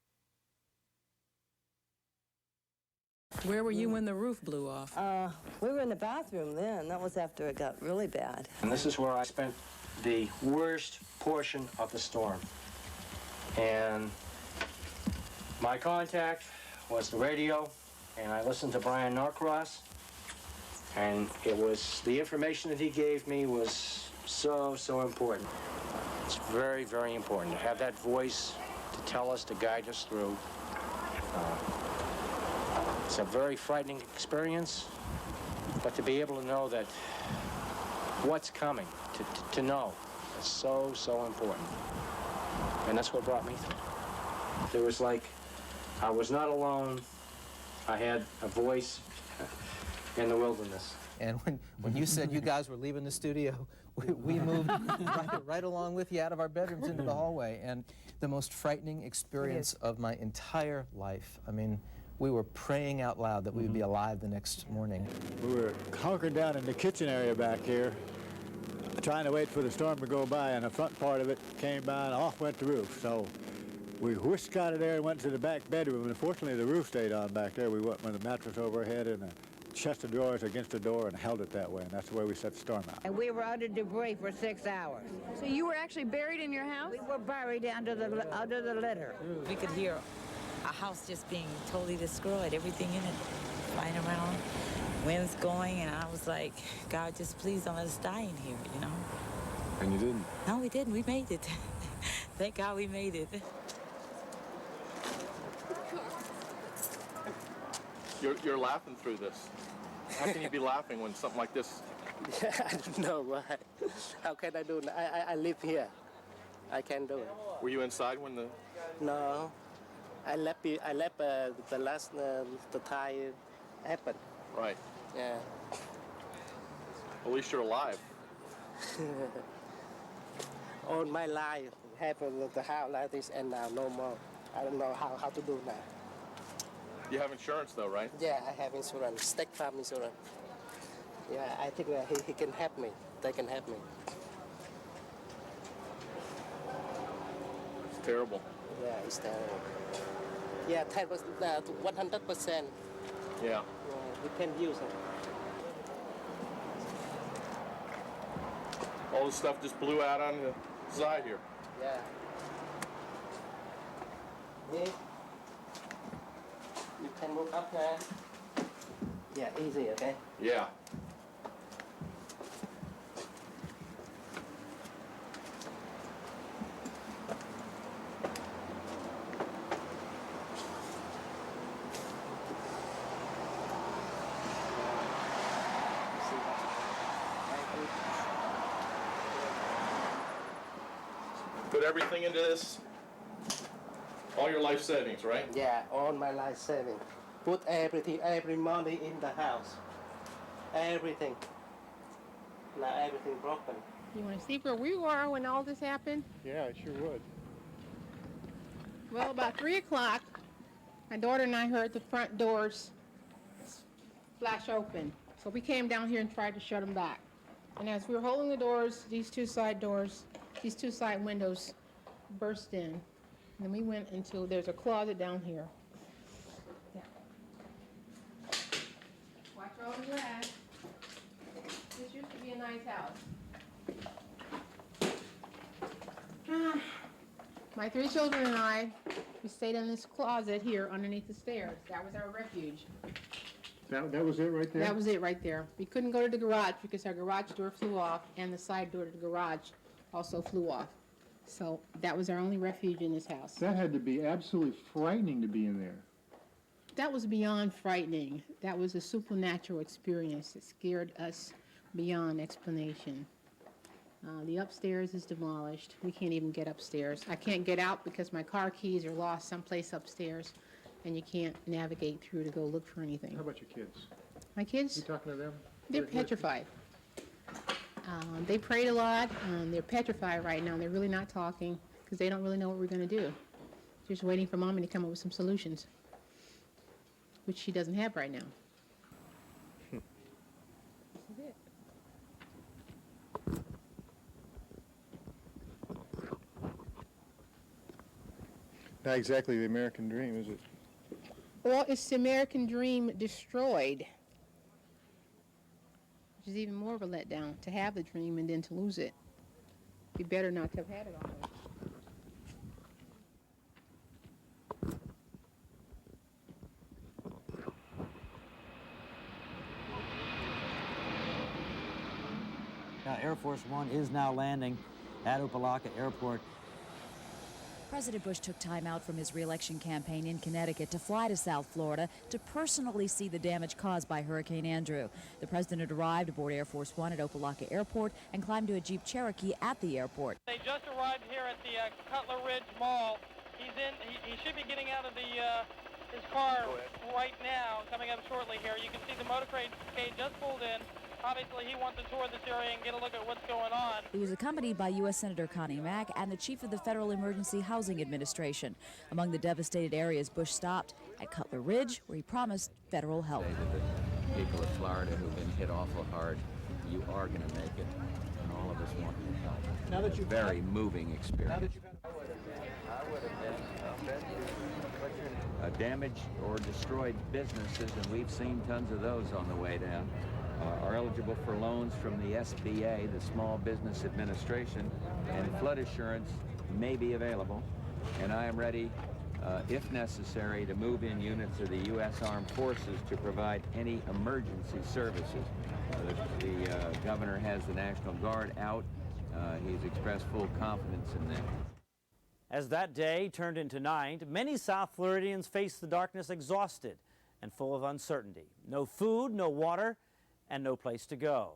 Where were you when the roof blew off? We were in the bathroom then. That was after it got really bad. And this is where I spent the worst portion of the storm. And my contact was the radio, and I listened to Brian Norcross, and the information that he gave me was so important. It's very, very important to have that voice to tell us, to guide us through. It's a very frightening experience, but to be able to know that what's coming, to know, is so important. And that's what brought me through. It was like I was not alone. I had a voice in the wilderness. And when you said you guys were leaving the studio, we moved right along with you out of our bedrooms into the hallway. And the most frightening experience of my entire life. I mean, we were praying out loud that we would be alive the next morning. We were hunkered down in the kitchen area back here, trying to wait for the storm to go by, and the front part of it came by and off went the roof. So we whisked out of there and went to the back bedroom, and fortunately the roof stayed on back there. We went with the mattress overhead and a chest of drawers against the door and held it that way, and that's the way we set the storm out. And we were under debris for 6 hours. So you were actually buried in your house? We were buried under the litter. We could hear a house just being totally destroyed, everything in it flying around, winds going, and I was like, God, just please don't let us die in here, you know? And you didn't? No, we didn't. We made it. Thank God we made it. You're laughing through this. How can you be laughing when something like this? I don't know why. How can I do it? I live here. I can't do it. Were you inside when the? No, I left the last the time happened. Right. Yeah. At least you're alive. All my life happened at the house like this, and now no more. I don't know how to do that. You have insurance though, right? Yeah, I have insurance, State Farm insurance. Yeah, I think he can help me. They can help me. It's terrible. Yeah, it's terrible. Yeah, that was 100%. Yeah. We can use it. All this stuff just blew out on the side here. Yeah. Yeah. You can move up there. Yeah, easy, okay? Yeah. Put everything into this. All your life savings, right? Yeah, all my life savings. Put everything, every money in the house. Everything. Now everything broken. You want to see where we were when all this happened? Yeah, I sure would. Well, about 3 o'clock, my daughter and I heard the front doors flash open. So we came down here and tried to shut them back. And as we were holding the doors, these two side windows burst in. And then we went into, there's a closet down here. Yeah. Watch all the glass. This used to be a nice house. My 3 children and I, we stayed in this closet here underneath the stairs. That was our refuge. That was it right there? That was it right there. We couldn't go to the garage because our garage door flew off and the side door to the garage also flew off. So that was our only refuge in this house. That had to be absolutely frightening to be in there. That was beyond frightening. That was a supernatural experience that scared us beyond explanation. The upstairs is demolished. We can't even get upstairs. I can't get out because my car keys are lost someplace upstairs, and you can't navigate through to go look for anything. How about your kids? My kids? You talking to them? They're petrified. They prayed a lot. They're petrified right now. They're really not talking because they don't really know what we're going to do. Just waiting for Mommy to come up with some solutions, which she doesn't have right now. This is it. Not exactly the American dream, is it? Well, it's the American dream destroyed, which is even more of a letdown, to have the dream and then to lose it. Be better not to have had it already. Now, Air Force One is now landing at Opa-locka Airport. President Bush took time out from his re-election campaign in Connecticut to fly to South Florida to personally see the damage caused by Hurricane Andrew. The president arrived aboard Air Force One at Opa-locka Airport and climbed to a Jeep Cherokee at the airport. They just arrived here at the Cutler Ridge Mall. He should be getting out of his car right now, coming up shortly here. You can see the motorcade just pulled in. Obviously, he wants to tour this area and get a look at what's going on. He was accompanied by U.S. Senator Connie Mack and the chief of the Federal Emergency Housing Administration. Among the devastated areas Bush stopped at Cutler Ridge, where he promised federal help. The people of Florida who've been hit awful hard, you are going to make it, and all of us want your help. Now that you've very moving experience. Damaged or destroyed businesses, and we've seen tons of those on the way down, are eligible for loans from the SBA, the Small Business Administration, and flood assurance may be available. And I am ready, if necessary, to move in units of the U.S. Armed Forces to provide any emergency services. The governor has the National Guard out. He's expressed full confidence in that. As that day turned into night, many South Floridians faced the darkness exhausted and full of uncertainty. No food, no water, and no place to go.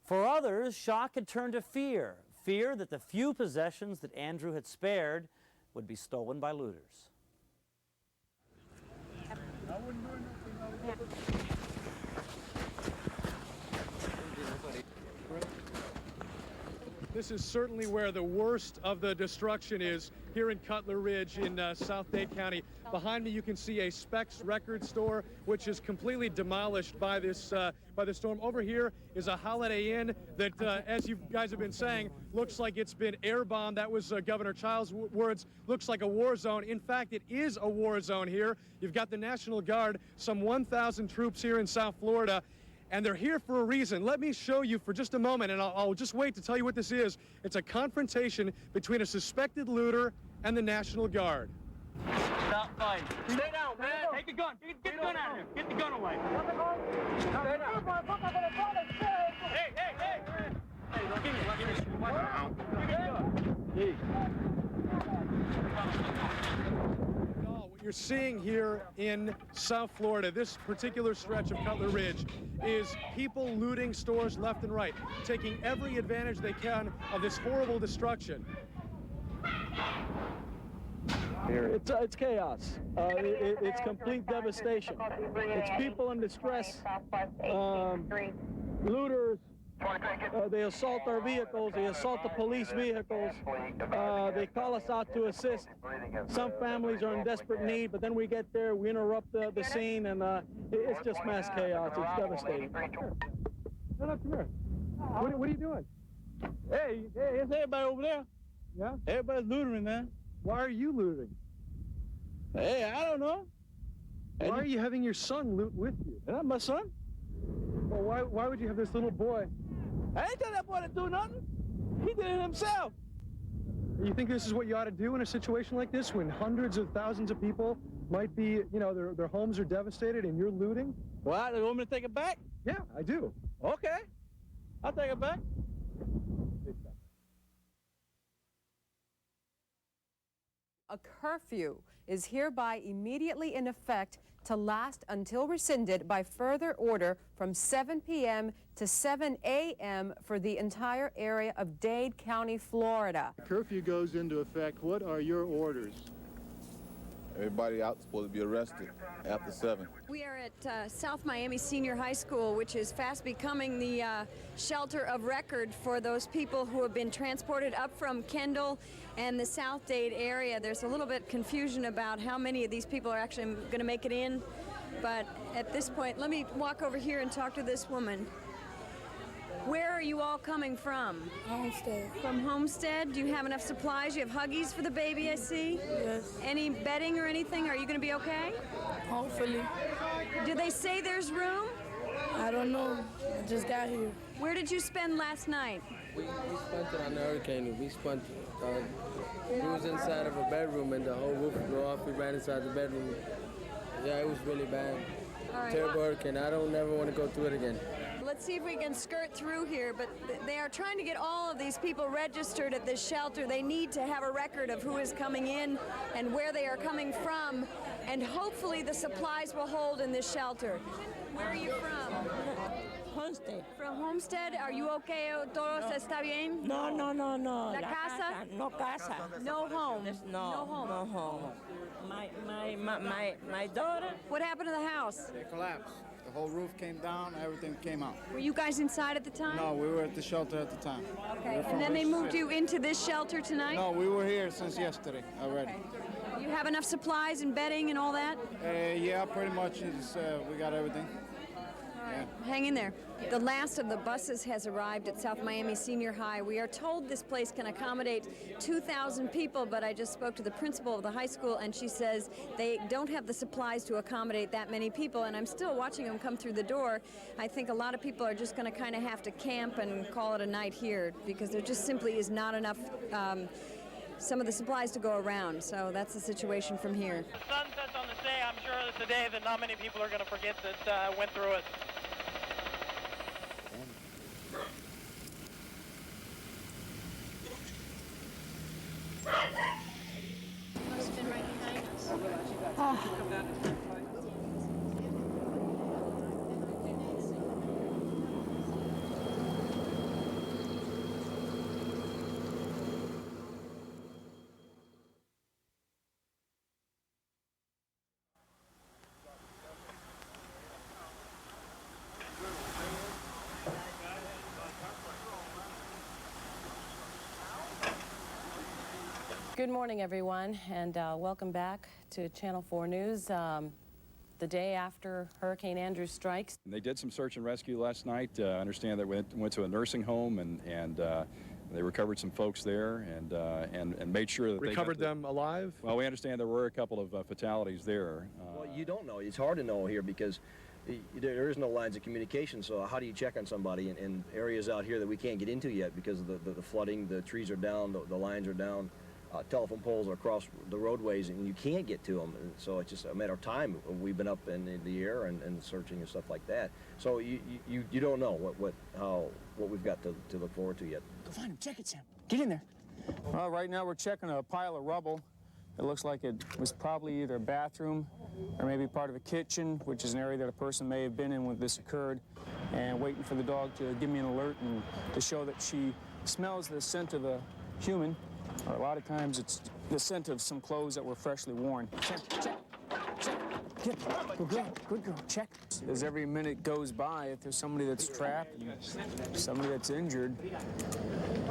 For others, shock had turned to fear. Fear that the few possessions that Andrew had spared would be stolen by looters. This is certainly where the worst of the destruction is, here in Cutler Ridge in South Dade County. Behind me you can see a Specs record store, which is completely demolished by the storm. Over here is a Holiday Inn that, as you guys have been saying, looks like it's been air bombed. That was Governor Childs' words. Looks like a war zone. In fact, it is a war zone here. You've got the National Guard, some 1,000 troops here in South Florida. And they're here for a reason. Let me show you for just a moment, and I'll just wait to tell you what this is. It's a confrontation between a suspected looter and the National Guard. Stop fighting. Stay down, man. Take the gun. Get the gun out of here. Get the gun away. Stay down. Hey, hey, hey. Hey, give me the What you're seeing here in South Florida, this particular stretch of Cutler Ridge, is people looting stores left and right, taking every advantage they can of this horrible destruction. It's chaos. It's complete devastation. It's people in distress. Looters. They assault our vehicles. They assault the police vehicles. They call us out to assist. Some families are in desperate need, but then we get there, we interrupt the scene, and it's just mass chaos. It's devastating. No, come here. What are you doing? Hey, it's everybody over there. Yeah? Everybody's looting, man. Why are you looting? Hey, I don't know. Why are you having your son loot with you? Not my son. Well, why would you have this little boy? I ain't tell that boy to do nothing. He did it himself. You think this is what you ought to do in a situation like this when hundreds of thousands of people might be, you know, their homes are devastated and you're looting? What? You want me to take it back? Yeah, I do. Okay. I'll take it back. A curfew is hereby immediately in effect to last until rescinded by further order from 7 p.m. to 7 a.m. for the entire area of Dade County, Florida. The curfew goes into effect. What are your orders? Everybody out is supposed to be arrested after 7. We are at South Miami Senior High School, which is fast becoming the shelter of record for those people who have been transported up from Kendall and the South Dade area. There's a little bit confusion about how many of these people are actually going to make it in, but at this point, let me walk over here and talk to this woman. Where are you all coming from? Homestead. From Homestead? Do you have enough supplies? You have Huggies for the baby, I see? Yes. Any bedding or anything? Are you going to be okay? Hopefully. Do they say there's room? I don't know. I just got here. Where did you spend last night? We spent it on the hurricane. We spent we was inside of a bedroom and the whole roof blew off. We ran inside the bedroom. Yeah, it was really bad. All right. Terrible hurricane. I don't never want to go through it again. Let's see if we can skirt through here, but they are trying to get all of these people registered at this shelter. They need to have a record of who is coming in and where they are coming from, and hopefully the supplies will hold in this shelter. Where are you from? Homestead. From Homestead? Are you okay? ¿Todo está bien? No. La casa? No casa. No home? No home. No home. My daughter. What happened to the house? It collapsed. The whole roof came down, everything came out. Were you guys inside at the time? No, we were at the shelter at the time. Okay, and then they moved you into this shelter tonight? No, we were here since yesterday already. Okay. You have enough supplies and bedding and all that? Yeah, pretty much. We got everything. Hang in there. The last of the buses has arrived at South Miami Senior High. We are told this place can accommodate 2,000 people, but I just spoke to the principal of the high school, and she says they don't have the supplies to accommodate that many people, and I'm still watching them come through the door. I think a lot of people are just going to kind of have to camp and call it a night here because there just simply is not enough some of the supplies to go around, so that's the situation from here. The sun sets on this day. I'm sure it's a day that not many people are going to forget that went through it. Must have been right behind us. Good morning, everyone, and welcome back to Channel 4 News. The day after Hurricane Andrew strikes. They did some search and rescue last night. I understand that went to a nursing home and they recovered some folks there and made sure that recovered them alive. Well, we understand there were a couple of fatalities there. Well, you don't know. It's hard to know here because there is no lines of communication. So how do you check on somebody in areas out here that we can't get into yet because of the flooding? The trees are down, the lines are down. Telephone poles are across the roadways and you can't get to them, and so it's just a matter of time. We've been up in the air and searching and stuff like that, so you don't know what we've got to look forward to yet. Go find him. Check it, Sam. Get in there. Well, right now we're checking a pile of rubble. It looks like it was probably either a bathroom or maybe part of a kitchen, which is an area that a person may have been in when this occurred, and waiting for the dog to give me an alert and to show that she smells the scent of a human. Or a lot of times it's the scent of some clothes that were freshly worn. Check. Good girl, check. As every minute goes by, if there's somebody that's trapped, somebody that's injured,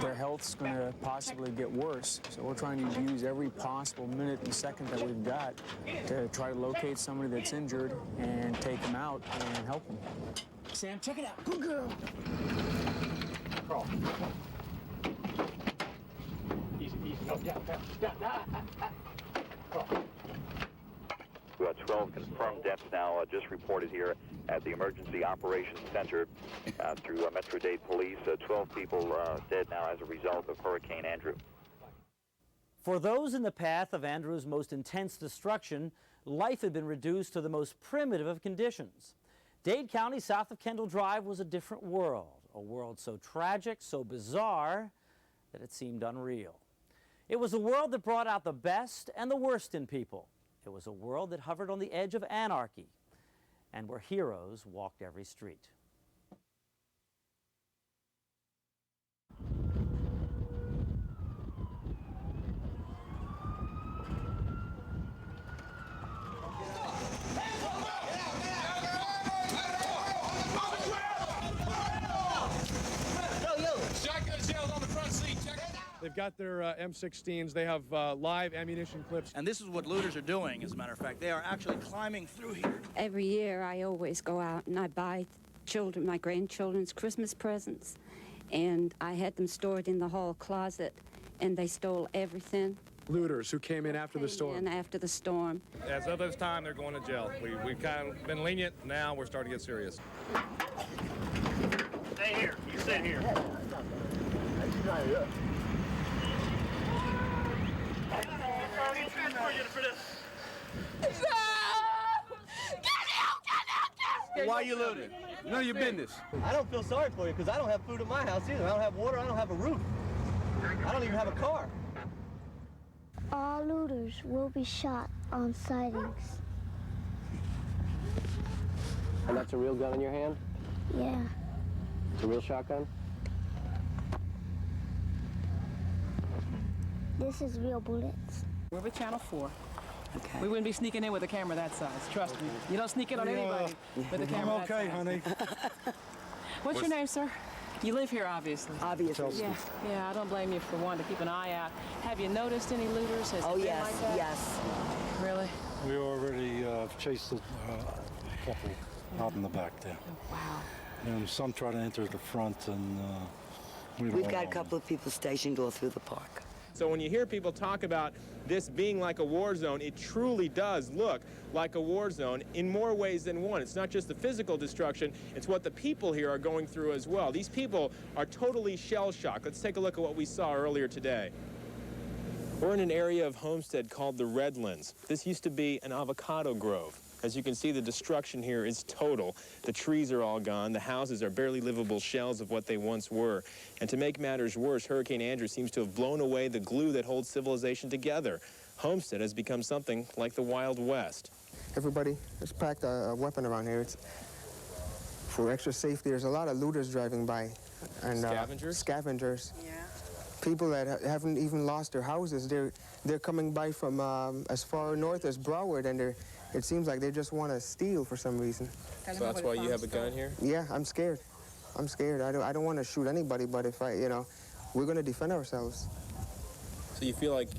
their health's going to possibly get worse. So we're trying to use every possible minute and second that we've got to try to locate somebody that's injured and take them out and help them. Sam, check it out. Good girl. Carl. Easy. We got 12 confirmed deaths now just reported here at the Emergency Operations Center through Metro-Dade Police. 12 people dead now as a result of Hurricane Andrew. For those in the path of Andrew's most intense destruction, life had been reduced to the most primitive of conditions. Dade County, south of Kendall Drive, was a different world, a world so tragic, so bizarre, that it seemed unreal. It was a world that brought out the best and the worst in people. It was a world that hovered on the edge of anarchy, and where heroes walked every street. They've got their M16s. They have live ammunition clips. And this is what looters are doing, as a matter of fact. They are actually climbing through here. Every year, I always go out and I buy children, my grandchildren's Christmas presents. And I had them stored in the hall closet, and they stole everything. Looters who came in after the storm. And after the storm. As of this time, they're going to jail. We've kind of been lenient. Now we're starting to get serious. Stay here. You sit here. Why are you looting? None of your business. I don't feel sorry for you because I don't have food in my house either. I don't have water. I don't have a roof. I don't even have a car. All looters will be shot on sightings. And that's a real gun in your hand? Yeah. It's a real shotgun? This is real bullets. We're with Channel 4. Okay. We wouldn't be sneaking in with a camera that size, trust me. You don't sneak in on anybody with a camera that size. I'm okay, honey. What's your name, sir? You live here, obviously. Obviously. Yeah, I don't blame you for wanting to keep an eye out. Have you noticed any looters? Has it been yes, like that? yes. Really? We already chased a couple out in the back there. Oh, wow. And some try to enter the front, and We've got a couple of people stationed all through the park. So when you hear people talk about this being like a war zone, it truly does look like a war zone in more ways than one. It's not just the physical destruction, it's what the people here are going through as well. These people are totally shell-shocked. Let's take a look at what we saw earlier today. We're in an area of Homestead called the Redlands. This used to be an avocado grove. As you can see, the destruction here is total. The trees are all gone. The houses are barely livable shells of what they once were. And to make matters worse, Hurricane Andrew seems to have blown away the glue that holds civilization together. Homestead has become something like the Wild West. Everybody has packed a weapon around here. It's for extra safety. There's a lot of looters driving by. And scavengers? Scavengers. Yeah. People that haven't even lost their houses. They're coming by from as far north as Broward, and it seems like they just want to steal for some reason. So that's why you have a gun here? Yeah, I'm scared. I'm scared. I don't want to shoot anybody, but if we're going to defend ourselves. So you feel like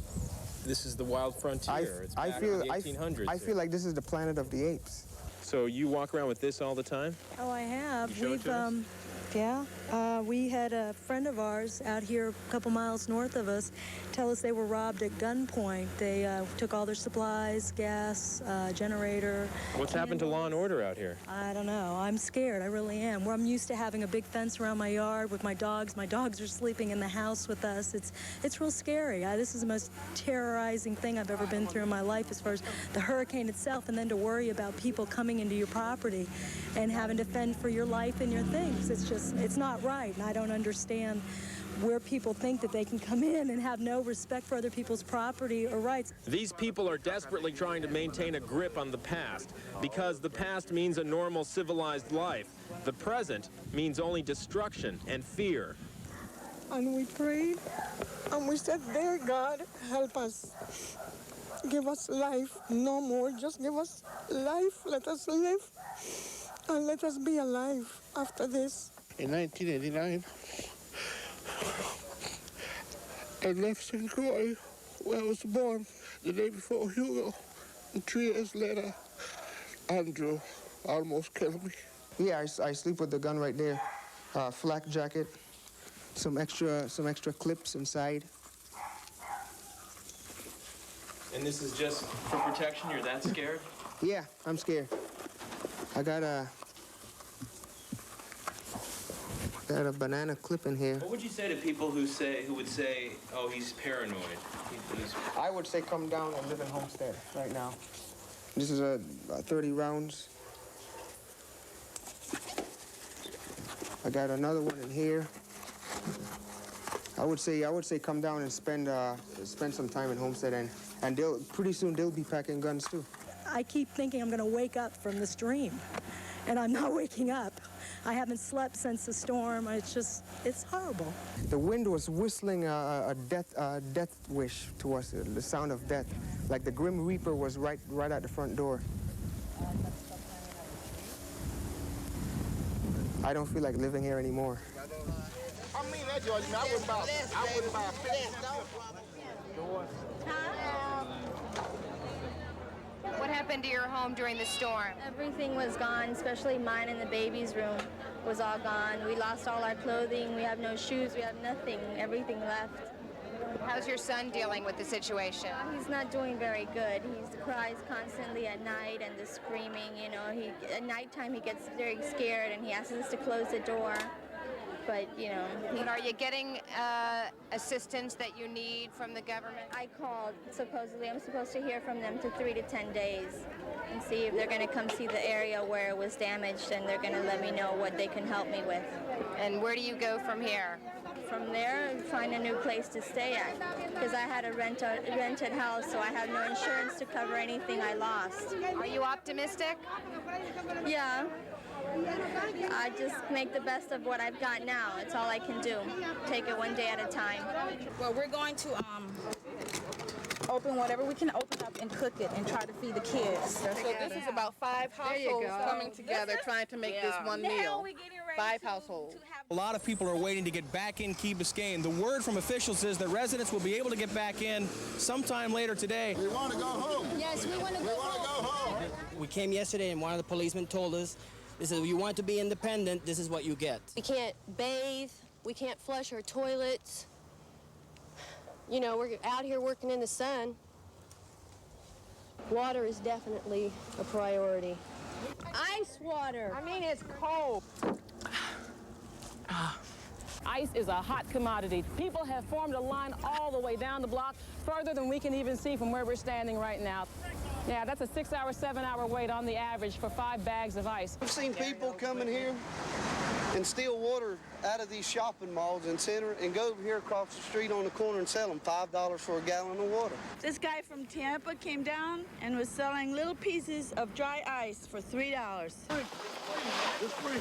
this is the wild frontier? It's back in the 1800s. I feel like this is the planet of the apes. So you walk around with this all the time? Oh, I have. You show it to us? Yeah. We had a friend of ours out here a couple miles north of us tell us they were robbed at gunpoint. They took all their supplies, gas, generator. What's happened to law and order out here? I don't know. I'm scared. I really am. I'm used to having a big fence around my yard with my dogs. My dogs are sleeping in the house with us. It's real scary. This is the most terrorizing thing I've ever been through in my life as far as the hurricane itself, and then to worry about people coming into your property and having to fend for your life and your things. It's not right, and I don't understand where people think that they can come in and have no respect for other people's property or rights. These people are desperately trying to maintain a grip on the past, because the past means a normal, civilized life. The present means only destruction and fear. And we prayed, and we said, dear God, help us. Give us life, no more. Just give us life. Let us live, and let us be alive after this. In 1989, I left St. Croix, where I was born, the day before Hugo. And 3 years later, Andrew almost killed me. Yeah, I sleep with the gun right there. Flak jacket, some extra clips inside. And this is just for protection? You're that scared? Yeah, I'm scared. I got a banana clip in here. What would you say to people who would say, oh, he's paranoid? I would say come down and live in Homestead right now. This is a 30 rounds. I got another one in here. I would say come down and spend some time in Homestead, and pretty soon they'll be packing guns too. I keep thinking I'm going to wake up from this dream, and I'm not waking up. I haven't slept since the storm. It's horrible. The wind was whistling a death wish to us, the sound of death, like the Grim Reaper was right at the front door. I don't feel like living here anymore. I mean that, George. I wouldn't buy a fence. What happened to your home during the storm? Everything was gone, especially mine and the baby's room was all gone. We lost all our clothing. We have no shoes. We have nothing. Everything left. How's your son dealing with the situation? He's not doing very good. He cries constantly at night and the screaming, you know. At nighttime he gets very scared and he asks us to close the door. But, you know. But are you getting assistance that you need from the government? I called, supposedly. I'm supposed to hear from them to 3 to 10 days and see if they're going to come see the area where it was damaged, and they're going to let me know what they can help me with. And where do you go from here? From there, find a new place to stay at, because I had a rented house, so I have no insurance to cover anything I lost. Are you optimistic? Yeah. I just make the best of what I've got now. It's all I can do. Take it one day at a time. Well, we're going to open whatever we can open up and cook it and try to feed the kids. So this is about 5 households coming together trying to make this one meal. 5 households. A lot of people are waiting to get back in Key Biscayne. The word from officials is that residents will be able to get back in sometime later today. We want to go home. Yes, we want to go home. We came yesterday and one of the policemen told us, this is, you want to be independent, this is what you get. We can't bathe, we can't flush our toilets. You know, we're out here working in the sun. Water is definitely a priority. Ice water. I mean, it's cold. Ice is a hot commodity. People have formed a line all the way down the block, further than we can even see from where we're standing right now. Yeah, that's a 6-hour, 7-hour wait on the average for 5 bags of ice. I've seen people come in here and steal water out of these shopping malls and center and go over here across the street on the corner and sell them $5 for a gallon of water. This guy from Tampa came down and was selling little pieces of dry ice for $3.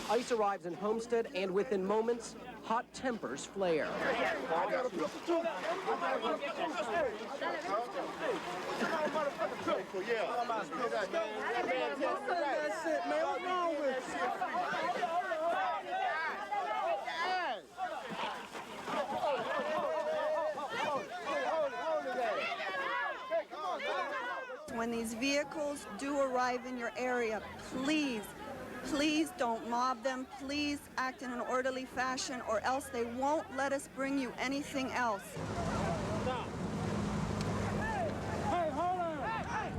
Ice arrives in Homestead, and within moments, hot tempers flare. When these vehicles do arrive in your area, please don't mob them. Please act in an orderly fashion, or else they won't let us bring you anything else. Hey, hold on. Hey,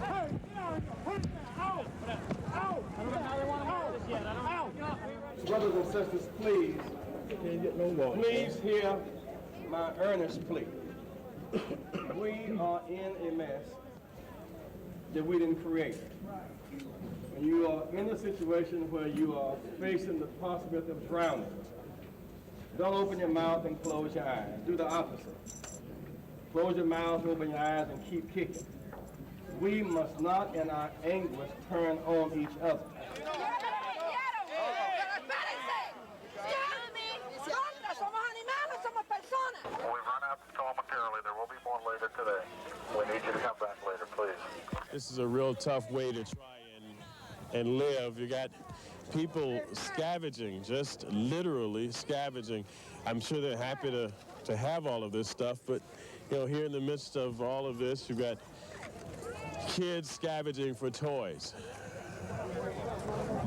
ow! I don't know how they want to hold this yet. I don't know. Brothers and sisters, please, please hear my earnest plea. We are in a mess that we didn't create. When you are in a situation where you are facing the possibility of drowning, don't open your mouth and close your eyes. Do the opposite. Close your mouth, open your eyes, and keep kicking. We must not, in our anguish, turn on each other. We've run out to Tom McCarley. There will be more later today. We need you to come back later, please. This is a real tough way to try and live. You got people scavenging, just literally scavenging. I'm sure they're happy to have all of this stuff, but you know, here in the midst of all of this, you've got kids scavenging for toys.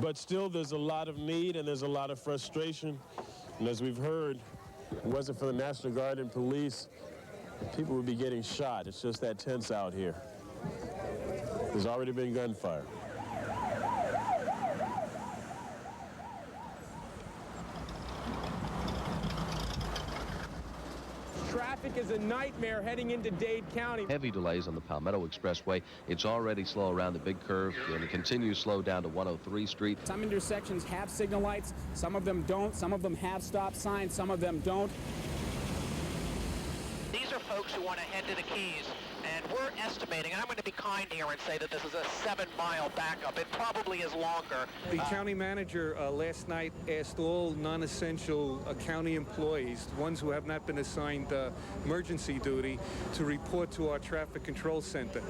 But still, there's a lot of need and there's a lot of frustration. And as we've heard, if it wasn't for the National Guard and police, people would be getting shot. It's just that tense out here. There's already been gunfire. Traffic is a nightmare heading into Dade County. Heavy delays on the Palmetto Expressway. It's already slow around the big curve, and it continues slow down to 103 Street. Some intersections have signal lights, some of them don't, some of them have stop signs, some of them don't. These are folks who want to head to the Keys, and we're estimating, and I'm going to be kind here and say that this is a 7-mile backup. It probably is longer. The county manager last night asked all non-essential county employees, ones who have not been assigned emergency duty, to report to our traffic control center.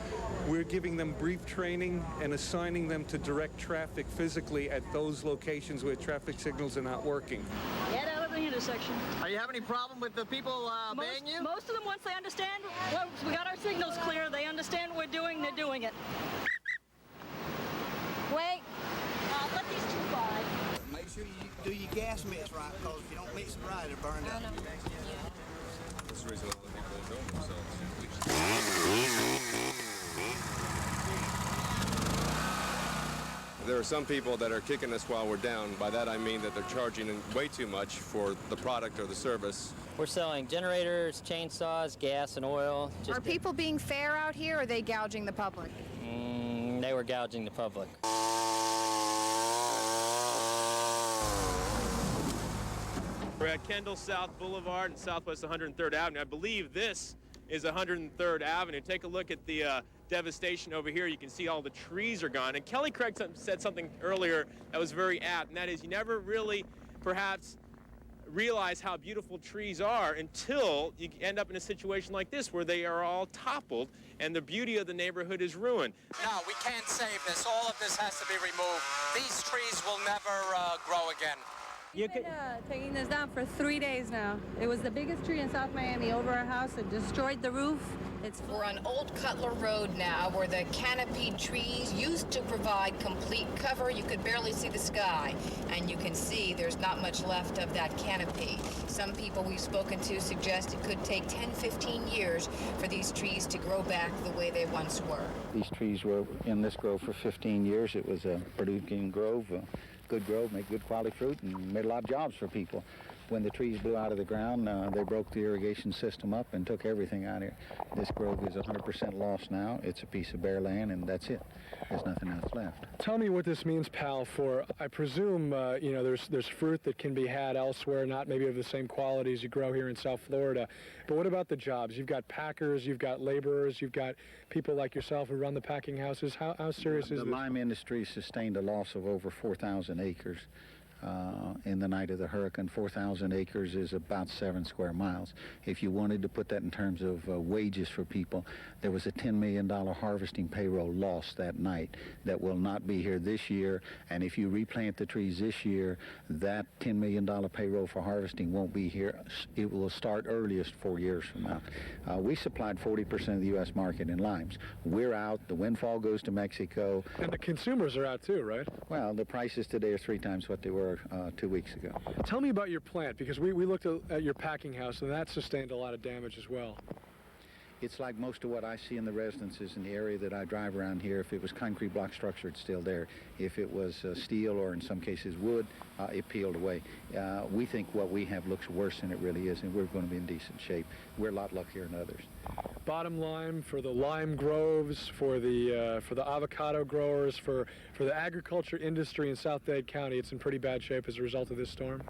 We're giving them brief training and assigning them to direct traffic physically at those locations where traffic signals are not working. Get out of the intersection. Are you having any problem with the people obeying you? Most of them, once they understand, well, we got our signals clear, they understand what we're doing, they're doing it. Wait. Let these two by. Make sure you do your gas mix right, because if you don't mix it right, it'll burn out. That's the reason all the people are doing themselves. There are some people that are kicking us while we're down. By that I mean that they're charging way too much for the product or the service. We're selling generators, chainsaws, gas, and oil. Are people being fair out here, or are they gouging the public? They were gouging the public. We're at Kendall South Boulevard and Southwest 103rd Avenue. I believe this is 103rd Avenue. Take a look at the devastation over here. You can see all the trees are gone. And Kelly Craig said something earlier that was very apt, and that is you never really, perhaps, realize how beautiful trees are until you end up in a situation like this where they are all toppled and the beauty of the neighborhood is ruined. No, we can't save this. All of this has to be removed. These trees will never grow again. We've been taking this down for 3 days now. It was the biggest tree in South Miami over our house. It destroyed the roof. We're on Old Cutler Road now, where the canopied trees used to provide complete cover. You could barely see the sky, and you can see there's not much left of that canopy. Some people we've spoken to suggest it could take 10, 15 years for these trees to grow back the way they once were. These trees were in this grove for 15 years. It was a producing grove, a good grove, made good quality fruit, and made a lot of jobs for people. When the trees blew out of the ground, they broke the irrigation system up and took everything out of here. This grove is 100% lost now. It's a piece of bare land, and that's it. There's nothing else left. Tell me what this means, pal, for, I presume, you know, there's fruit that can be had elsewhere, not maybe of the same quality as you grow here in South Florida. But what about the jobs? You've got packers, you've got laborers, you've got people like yourself who run the packing houses. How serious is this? The lime industry sustained a loss of over 4,000 acres. In the night of the hurricane. 4,000 acres is about 7 square miles. If you wanted to put that in terms of wages for people, there was a $10 million harvesting payroll lost that night that will not be here this year. And if you replant the trees this year, that $10 million payroll for harvesting won't be here. It will start earliest 4 years from now. We supplied 40% of the U.S. market in limes. We're out. The windfall goes to Mexico. And the consumers are out too, right? Well, the prices today are 3 times what they were 2 weeks ago. Tell me about your plant, because we looked at your packing house, and that sustained a lot of damage as well. It's like most of what I see in the residences in the area that I drive around here. If it was concrete block structure, it's still there. If it was steel or in some cases wood, it peeled away. We think what we have looks worse than it really is, and we're going to be in decent shape. We're a lot luckier than others. Bottom line, for the lime groves, for the avocado growers, for the agriculture industry in South Dade County, it's in pretty bad shape as a result of this storm?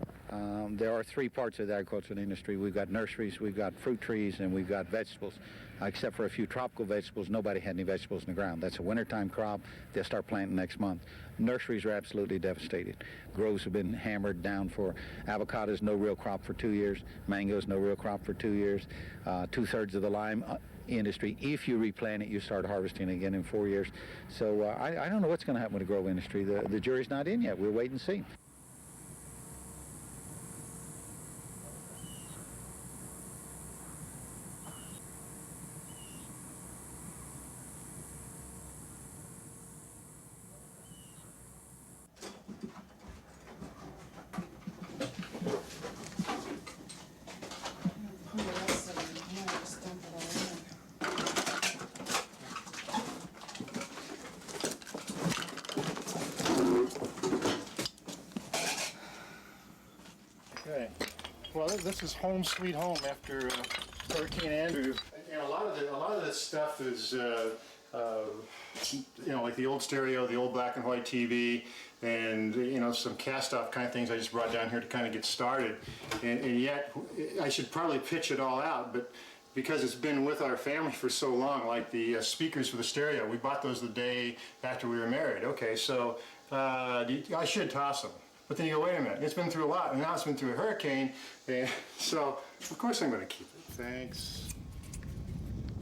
There are 3 parts of the agricultural industry. We've got nurseries, we've got fruit trees, and we've got vegetables. Except for a few tropical vegetables, nobody had any vegetables in the ground. That's a wintertime crop. They'll start planting next month. Nurseries are absolutely devastated. Groves have been hammered down for avocados, no real crop for 2 years. Mangoes, no real crop for 2 years. 2/3 of the lime industry, if you replant it, you start harvesting again in 4 years. So I don't know what's going to happen with the grove industry. The jury's not in yet. We'll wait and see. Well, this is home sweet home after Hurricane Andrew. You know, a lot of this stuff is, you know, like the old stereo, the old black and white TV, and you know, some cast-off kind of things I just brought down here to kind of get started. And yet, I should probably pitch it all out, but because it's been with our family for so long, like the speakers for the stereo, we bought those the day after we were married. Okay, so I should toss them. But then you go, wait a minute, it's been through a lot, and now it's been through a hurricane, and so of course I'm going to keep it. Thanks,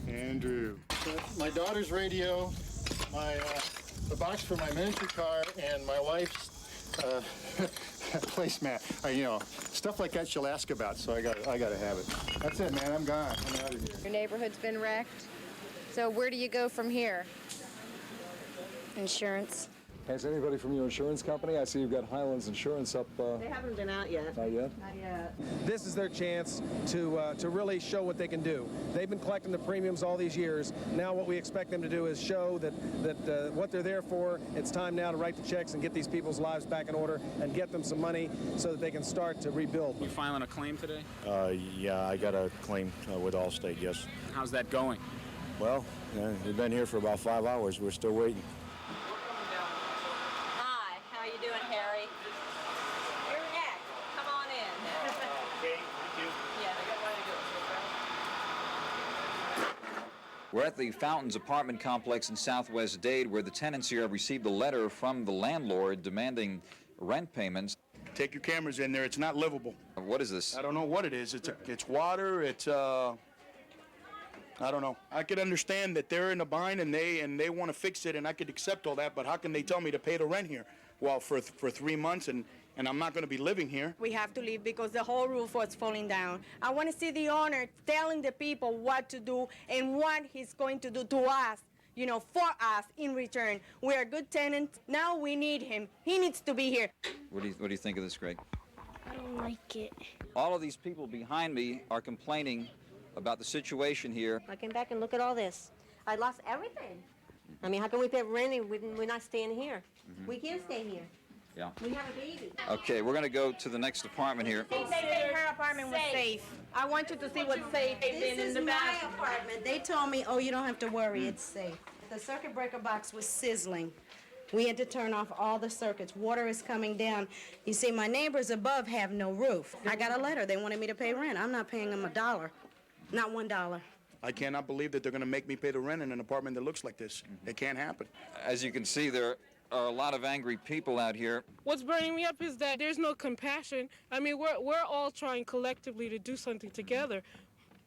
Andrew. My daughter's radio, the box for my miniature car, and my wife's placemat. You know, stuff like that she'll ask about, so I gotta have it. That's it, man. I'm gone. I'm out of here. Your neighborhood's been wrecked. So where do you go from here? Insurance. Has anybody from your insurance company? I see you've got Highlands Insurance up. They haven't been out yet. Not yet? Not yet. This is their chance to really show what they can do. They've been collecting the premiums all these years. Now what we expect them to do is show that what they're there for. It's time now to write the checks and get these people's lives back in order and get them some money so that they can start to rebuild. You filing a claim today? Yeah, I got a claim with Allstate, yes. How's that going? Well, we've been here for about 5 hours. We're still waiting. How you doing, Harry? You're next. Come on in. Okay, thank you. Yeah, they got one to go. We're at the Fountains apartment complex in Southwest Dade, where the tenants here have received a letter from the landlord demanding rent payments. Take your cameras in there. It's not livable. What is this? I don't know what it is. It's water. It's I don't know. I could understand that they're in a bind and they want to fix it, and I could accept all that. But how can they tell me to pay the rent here? Well, for 3 months, and I'm not going to be living here. We have to leave because the whole roof was falling down. I want to see the owner telling the people what to do and what he's going to do to us, you know, for us in return. We're good tenants. Now we need him. He needs to be here. What do you think of this, Greg? I don't like it. All of these people behind me are complaining about the situation here. I came back and look at all this. I lost everything. I mean, how can we pay rent when we're not staying here? We can't stay here. Yeah. We have a baby. Okay, we're going to go to the next apartment here. They said her apartment was safe. I want you to see what's safe. This is my apartment. They told me, oh, you don't have to worry, it's safe. The circuit breaker box was sizzling. We had to turn off all the circuits. Water is coming down. You see, my neighbors above have no roof. I got a letter. They wanted me to pay rent. I'm not paying them $1. Not $1. I cannot believe that they're going to make me pay the rent in an apartment that looks like this. It can't happen. As you can see, there are a lot of angry people out here. What's burning me up is that there's no compassion. I mean, we're all trying collectively to do something together.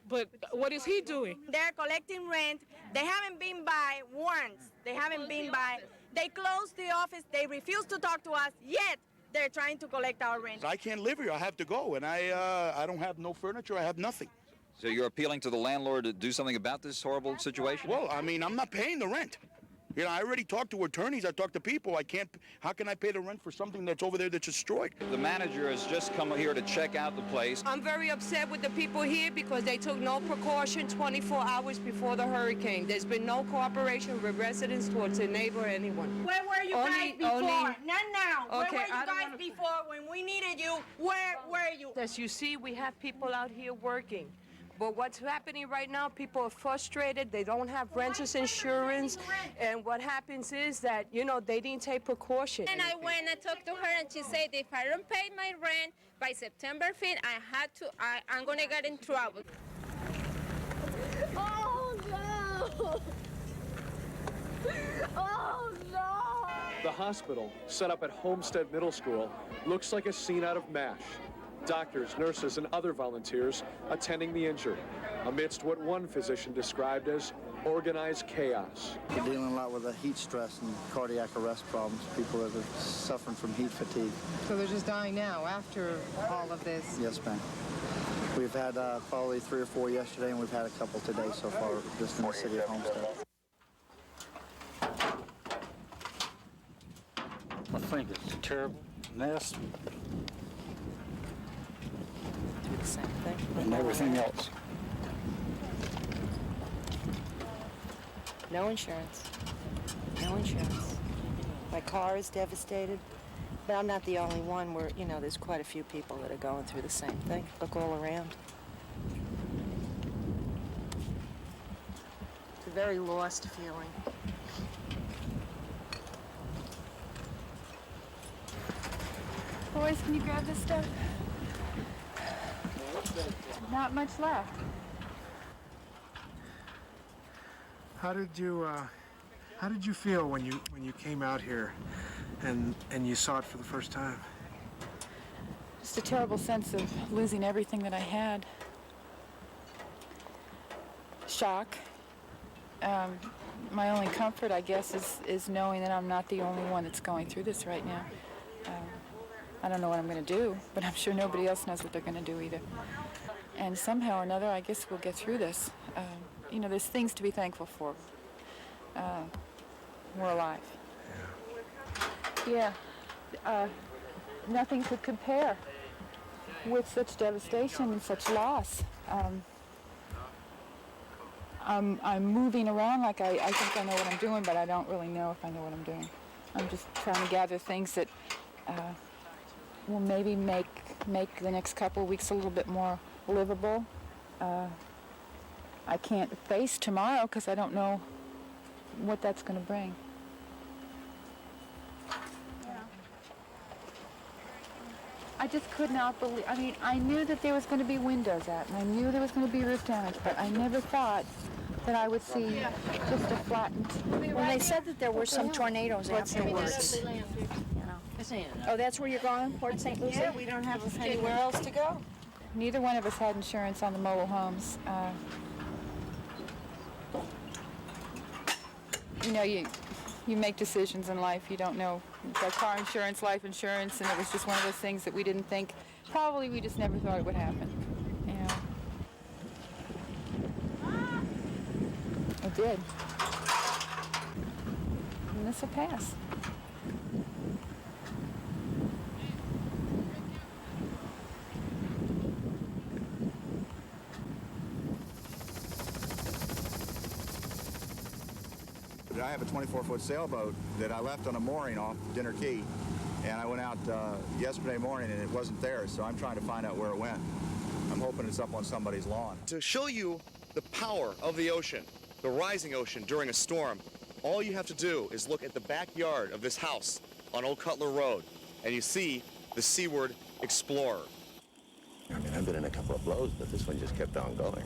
But what is he doing? They're collecting rent. They haven't been by once. They haven't been by. They closed the office. They refuse to talk to us, yet they're trying to collect our rent. I can't live here. I have to go, and I don't have no furniture. I have nothing. So you're appealing to the landlord to do something about this horrible situation? Well, I mean, I'm not paying the rent. You know, I already talked to attorneys. I talked to people. How can I pay the rent for something that's over there that's destroyed? The manager has just come here to check out the place. I'm very upset with the people here because they took no precaution 24 hours before the hurricane. There's been no cooperation with residents towards a neighbor or anyone. Where were you guys before? Not now. Okay, where were you guys before when we needed you? Where were you? As you see, we have people out here working. But what's happening right now, people are frustrated. They don't have renter's insurance. And what happens is that, you know, they didn't take precaution. And I went and talked to her, and she said if I don't pay my rent by September 5th, I'm going to get in trouble. Oh, no! Oh, no! The hospital, set up at Homestead Middle School, looks like a scene out of MASH. Doctors, nurses, and other volunteers attending the injured, amidst what one physician described as organized chaos. We're dealing a lot with the heat stress and cardiac arrest problems, people that are suffering from heat fatigue. So they're just dying now after all of this? Yes, ma'am. We've had probably 3 or 4 yesterday, and we've had a couple today so far, just in the city of Homestead. I think it's a terrible mess. The same thing. And everything else. No insurance. No insurance. My car is devastated. But I'm not the only one. There's quite a few people that are going through the same thing. Look all around. It's a very lost feeling. Boys, can you grab this stuff? Not much left. How did you feel when you came out here and you saw it for the first time? Just a terrible sense of losing everything that I had. Shock. My only comfort, I guess, is knowing that I'm not the only one that's going through this right now. I don't know what I'm going to do, but I'm sure nobody else knows what they're going to do either. And somehow or another, I guess we'll get through this. There's things to be thankful for. We're alive. Yeah. Nothing could compare with such devastation and such loss. I'm moving around like I think I know what I'm doing, but I don't really know if I know what I'm doing. I'm just trying to gather things that will maybe make the next couple of weeks a little bit more livable. I can't face tomorrow because I don't know what that's going to bring. I just could not believe, I knew that there was going to be windows out, and I knew there was going to be roof damage, but I never thought that I would see just a flattened... Well, they said that there were some tornadoes afterwards. Oh, that's where you're going, Port St. Lucie? Yeah, we don't have anywhere else to go. Neither one of us had insurance on the mobile homes. You make decisions in life. You don't know. It's like car insurance, life insurance, and it was just one of those things that we didn't think. Probably we just never thought it would happen. It did. And this will pass. I have a 24-foot sailboat that I left on a mooring off Dinner Key, and I went out yesterday morning and it wasn't there, so I'm trying to find out where it went. I'm hoping it's up on somebody's lawn. To show you the power of the ocean, the rising ocean during a storm, all you have to do is look at the backyard of this house on Old Cutler Road, and you see the Seaward Explorer. I've been in a couple of blows, but this one just kept on going.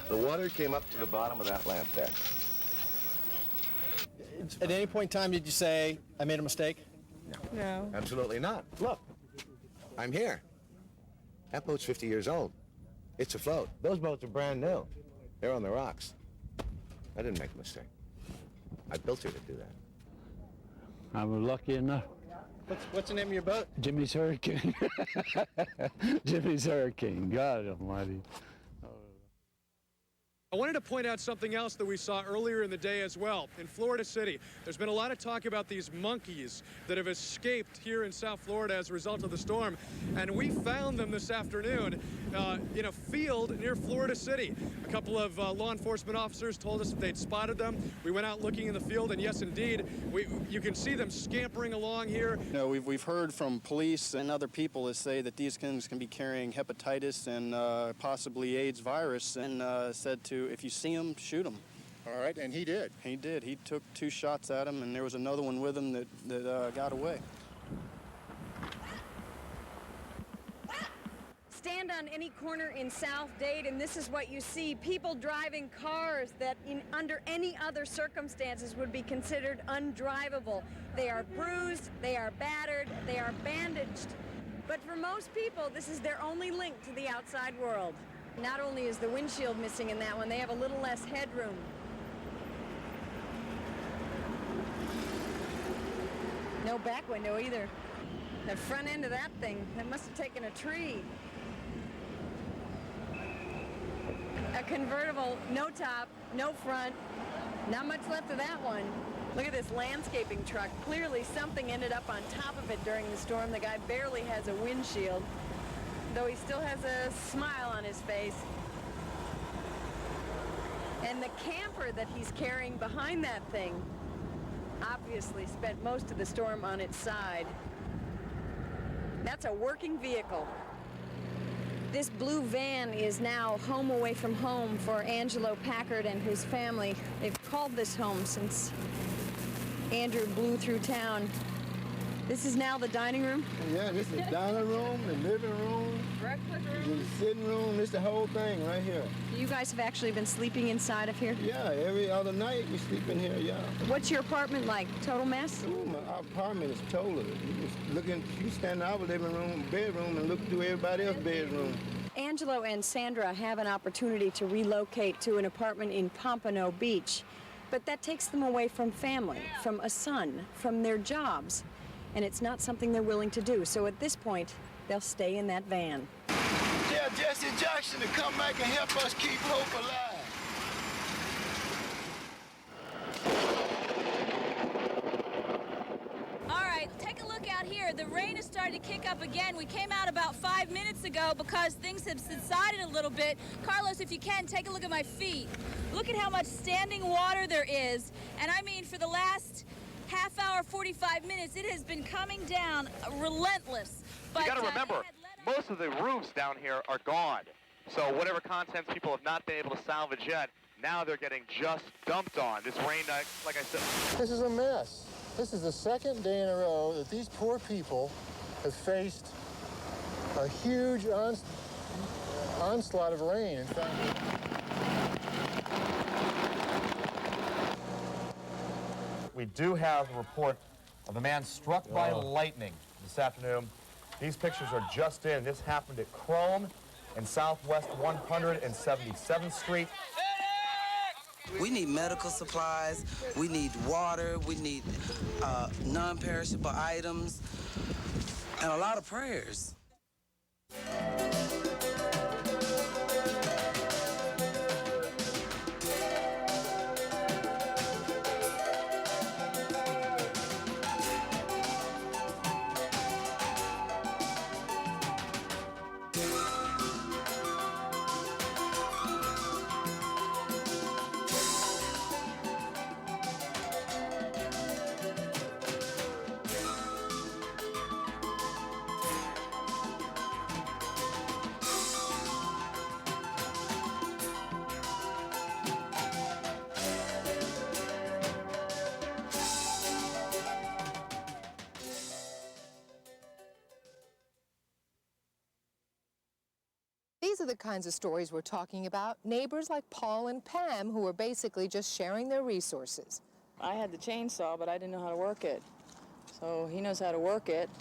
The water came up to the bottom of that lamp there. At any point in time did you say, I made a mistake? No. Absolutely not. Look, I'm here. That boat's 50 years old. It's afloat. Those boats are brand new. They're on the rocks. I didn't make a mistake. I built her to do that. I was lucky enough. What's the name of your boat? Jimmy's Hurricane. Jimmy's Hurricane. God almighty. I wanted to point out something else that we saw earlier in the day as well. In Florida City, there's been a lot of talk about these monkeys that have escaped here in South Florida as a result of the storm. And we found them this afternoon in a field near Florida City. A couple of law enforcement officers told us that they'd spotted them. We went out looking in the field, and yes, indeed, you can see them scampering along here. We've heard from police and other people that say that these things can be carrying hepatitis and possibly AIDS virus, and said to, if you see them, shoot them. All right, and he did. He did. He took 2 shots at him, and there was another one with him that got away. Stand on any corner in South Dade, and this is what you see. People driving cars that under any other circumstances would be considered undrivable. They are bruised, they are battered, they are bandaged. But for most people, this is their only link to the outside world. Not only is the windshield missing in that one, they have a little less headroom. No back window either. The front end of that thing, that must have taken a tree. A convertible, no top, no front. Not much left of that one. Look at this landscaping truck. Clearly something ended up on top of it during the storm. The guy barely has a windshield, though he still has a smile on his face. And the camper that he's carrying behind that thing obviously spent most of the storm on its side. That's a working vehicle. This blue van is now home away from home for Angelo Packard and his family. They've called this home since Andrew blew through town. This is now the dining room? Yeah, this is the dining room, the living room, breakfast room, the sitting room. This is the whole thing right here. You guys have actually been sleeping inside of here? Yeah, every other night we sleep in here, yeah. What's your apartment like? Total mess? Our apartment is total. You stand in our living room, bedroom, and look through everybody else's bedroom. Angelo and Sandra have an opportunity to relocate to an apartment in Pompano Beach, but that takes them away from family, from a son, from their jobs, and it's not something they're willing to do. So at this point, they'll stay in that van. Tell Jesse Jackson to come back and help us keep hope alive. Take a look out here. The rain is starting to kick up again. We came out about 5 minutes ago because things have subsided a little bit. Carlos, if you can, take a look at my feet. Look at how much standing water there is. And I mean, for the last half hour, 45 minutes, it has been coming down relentless. You got to remember, most of the roofs down here are gone. So whatever contents people have not been able to salvage yet, now they're getting just dumped on. This rain, like I said. This is a mess. This is the second day in a row that these poor people have faced a huge onslaught of rain. In fact, we do have a report of a man struck by lightning this afternoon. These pictures are just in. This happened at Chrome and Southwest 177th Street. We need medical supplies, we need water, we need non-perishable items, and a lot of prayers. These are the kinds of stories we're talking about. Neighbors like Paul and Pam who are basically just sharing their resources. I had the chainsaw, but I didn't know how to work it. So he knows how to work it.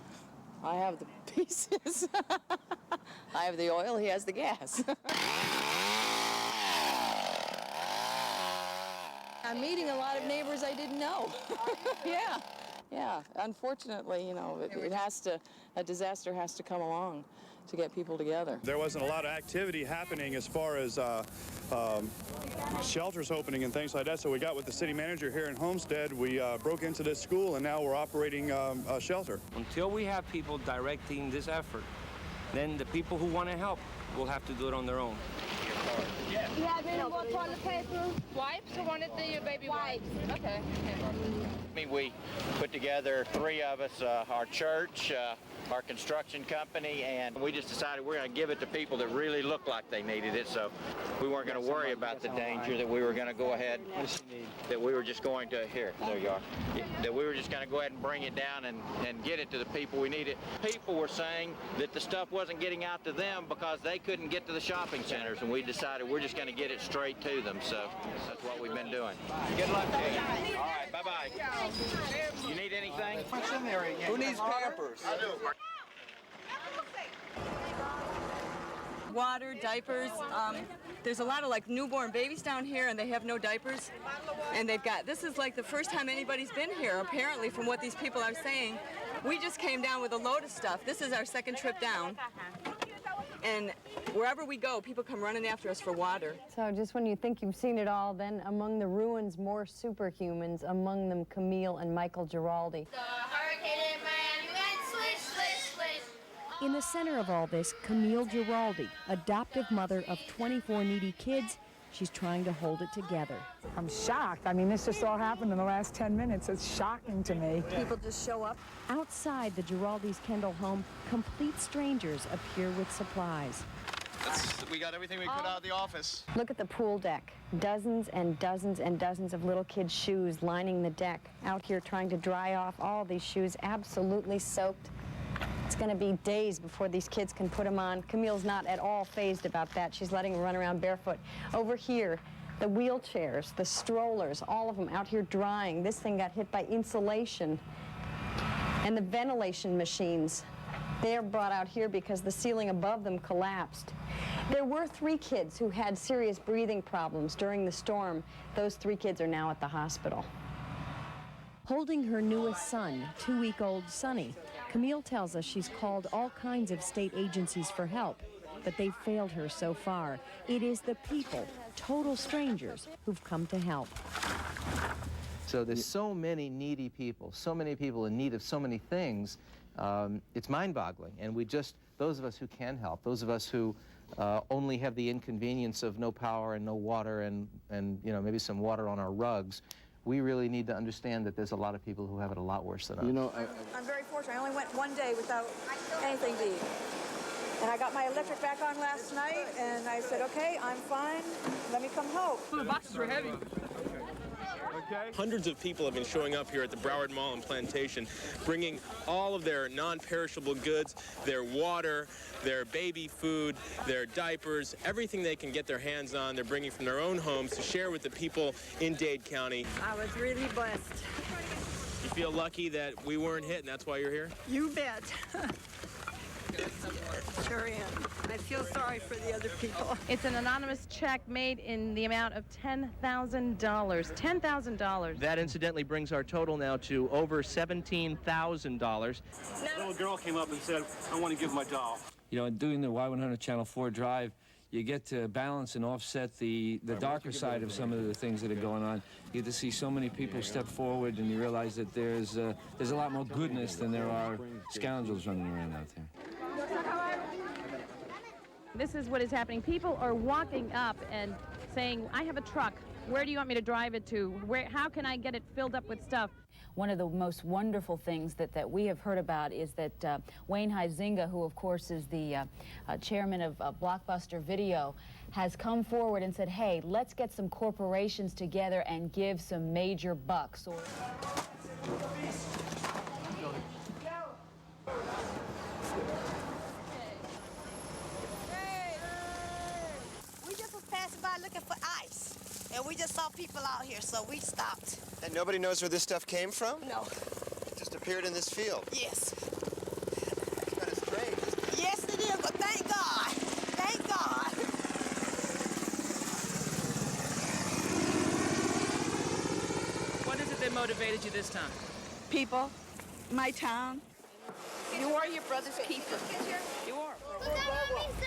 I have the pieces. I have the oil, he has the gas. I'm meeting a lot of neighbors I didn't know. Yeah. Unfortunately, you know, a disaster has to come along to get people together. There wasn't a lot of activity happening as far as shelters opening and things like that, so we got with the city manager here in Homestead. We broke into this school, and now we're operating a shelter. Until we have people directing this effort, then the people who want to help will have to do it on their own. You have any more toilet paper? Wipes or one of the baby wipes? Okay. I mean, we put together 3 of us, our church, our construction company, and we just decided we're going to give it to people that really look like they needed it, so we weren't going to worry about the danger, that we were going to go ahead, that we were just going to, here, there you are, that we were just going to go ahead and bring it down and get it to the people we needed. People were saying that the stuff wasn't getting out to them because they couldn't get to the shopping centers, and we decided we're just going to get it straight to them, so that's what we've been doing. Good luck to you. All right, bye-bye. You need anything? Who needs Pampers? I do. Water, diapers. There's a lot of like newborn babies down here and they have no diapers. And this is like the first time anybody's been here, apparently, from what these people are saying. We just came down with a load of stuff. This is our second trip down. And wherever we go, people come running after us for water. So just when you think you've seen it all, then among the ruins, more superhumans, among them Camille and Michael Giraldi. In the center of all this, Camille Giraldi, adoptive mother of 24 needy kids, she's trying to hold it together. I'm shocked. I mean, this just all happened in the last 10 minutes. It's shocking to me. People just show up. Outside the Giraldi's Kendall home, complete strangers appear with supplies. We got everything we could out of the office. Look at the pool deck. Dozens and dozens and dozens of little kids' shoes lining the deck. Out here trying to dry off all these shoes, absolutely soaked. It's going to be days before these kids can put them on. Camille's not at all fazed about that. She's letting them run around barefoot. Over here, the wheelchairs, the strollers, all of them out here drying. This thing got hit by insulation. And the ventilation machines, they're brought out here because the ceiling above them collapsed. There were 3 kids who had serious breathing problems during the storm. Those 3 kids are now at the hospital. Holding her newest son, 2-week-old Sonny, Camille tells us she's called all kinds of state agencies for help, but they've failed her so far. It is the people, total strangers, who've come to help. So there's so many needy people, so many people in need of so many things. It's mind-boggling, and those of us who can help, those of us who only have the inconvenience of no power and no water and maybe some water on our rugs, we really need to understand that there's a lot of people who have it a lot worse than us. You know, I'm very fortunate. I only went one day without anything to eat. And I got my electric back on last night, and I said, okay, I'm fine. Let me come home. The boxes are heavy. Hundreds of people have been showing up here at the Broward Mall and Plantation, bringing all of their non-perishable goods, their water, their baby food, their diapers, everything they can get their hands on, they're bringing from their own homes to share with the people in Dade County. I was really blessed. You feel lucky that we weren't hit, and that's why you're here? You bet. Sure am. I feel sorry for the other people. It's an anonymous check made in the amount of $10,000. $10,000. That incidentally brings our total now to over $17,000. A little girl came up and said, I want to give my doll. You know, doing the Y100 Channel 4 drive, you get to balance and offset the darker side of some of the things that are going on. You get to see so many people step forward, and you realize that there's a lot more goodness than there are scoundrels running around out there. This is what is happening. People are walking up and saying, I have a truck. Where do you want me to drive it to? How can I get it filled up with stuff? One of the most wonderful things that we have heard about is that Wayne Huizenga, who of course is the chairman of Blockbuster Video, has come forward and said, hey, let's get some corporations together and give some major bucks. We just was passing by looking for ice, and we just saw people out here, so we stopped. And nobody knows where this stuff came from? No. It just appeared in this field. Yes. It's kind of strange, isn't it? Yes, it is, but thank God. Thank God. What is it that motivated you this time? People, my town. You are your brother's keeper. You are. Look at me, sir.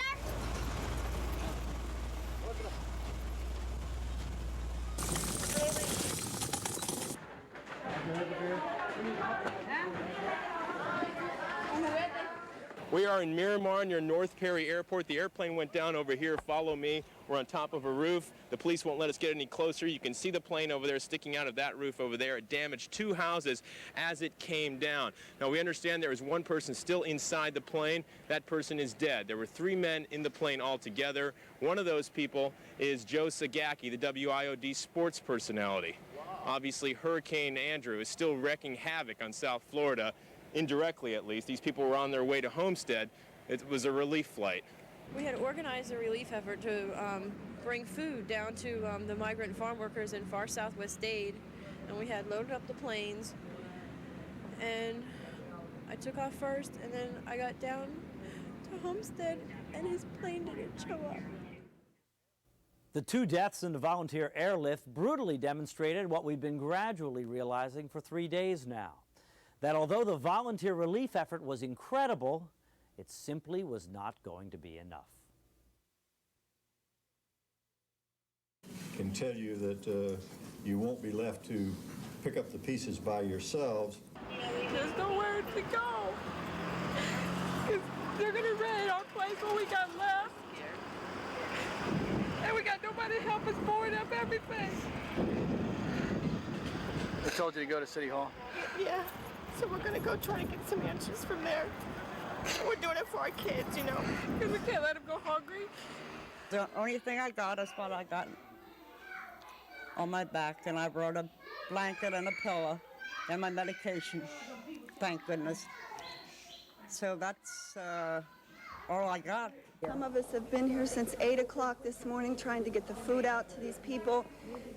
We are in Miramar near North Perry Airport. The airplane went down over here. Follow me. We're on top of a roof. The police won't let us get any closer. You can see the plane over there sticking out of that roof over there. It damaged 2 houses as it came down. Now, we understand there is one person still inside the plane. That person is dead. There were 3 men in the plane altogether. One of those people is Joe Sagaki, the WIOD sports personality. Obviously, Hurricane Andrew is still wreaking havoc on South Florida. Indirectly, at least. These people were on their way to Homestead. It was a relief flight. We had organized a relief effort to bring food down to the migrant farm workers in far southwest Dade, and we had loaded up the planes, and I took off first, and then I got down to Homestead, and his plane didn't show up. The 2 deaths in the volunteer airlift brutally demonstrated what we've been gradually realizing for 3 days now. That although the volunteer relief effort was incredible, it simply was not going to be enough. I can tell you that you won't be left to pick up the pieces by yourselves. There's nowhere to go. They're going to raid our place, what we got left. And we got nobody to help us board up everything. They told you to go to City Hall? Yeah, so we're gonna go try to get some answers from there. We're doing it for our kids, you know, because we can't let them go hungry. The only thing I got is what I got on my back, and I brought a blanket and a pillow and my medication, thank goodness. So that's all I got. Some of us have been here since 8 o'clock this morning trying to get the food out to these people.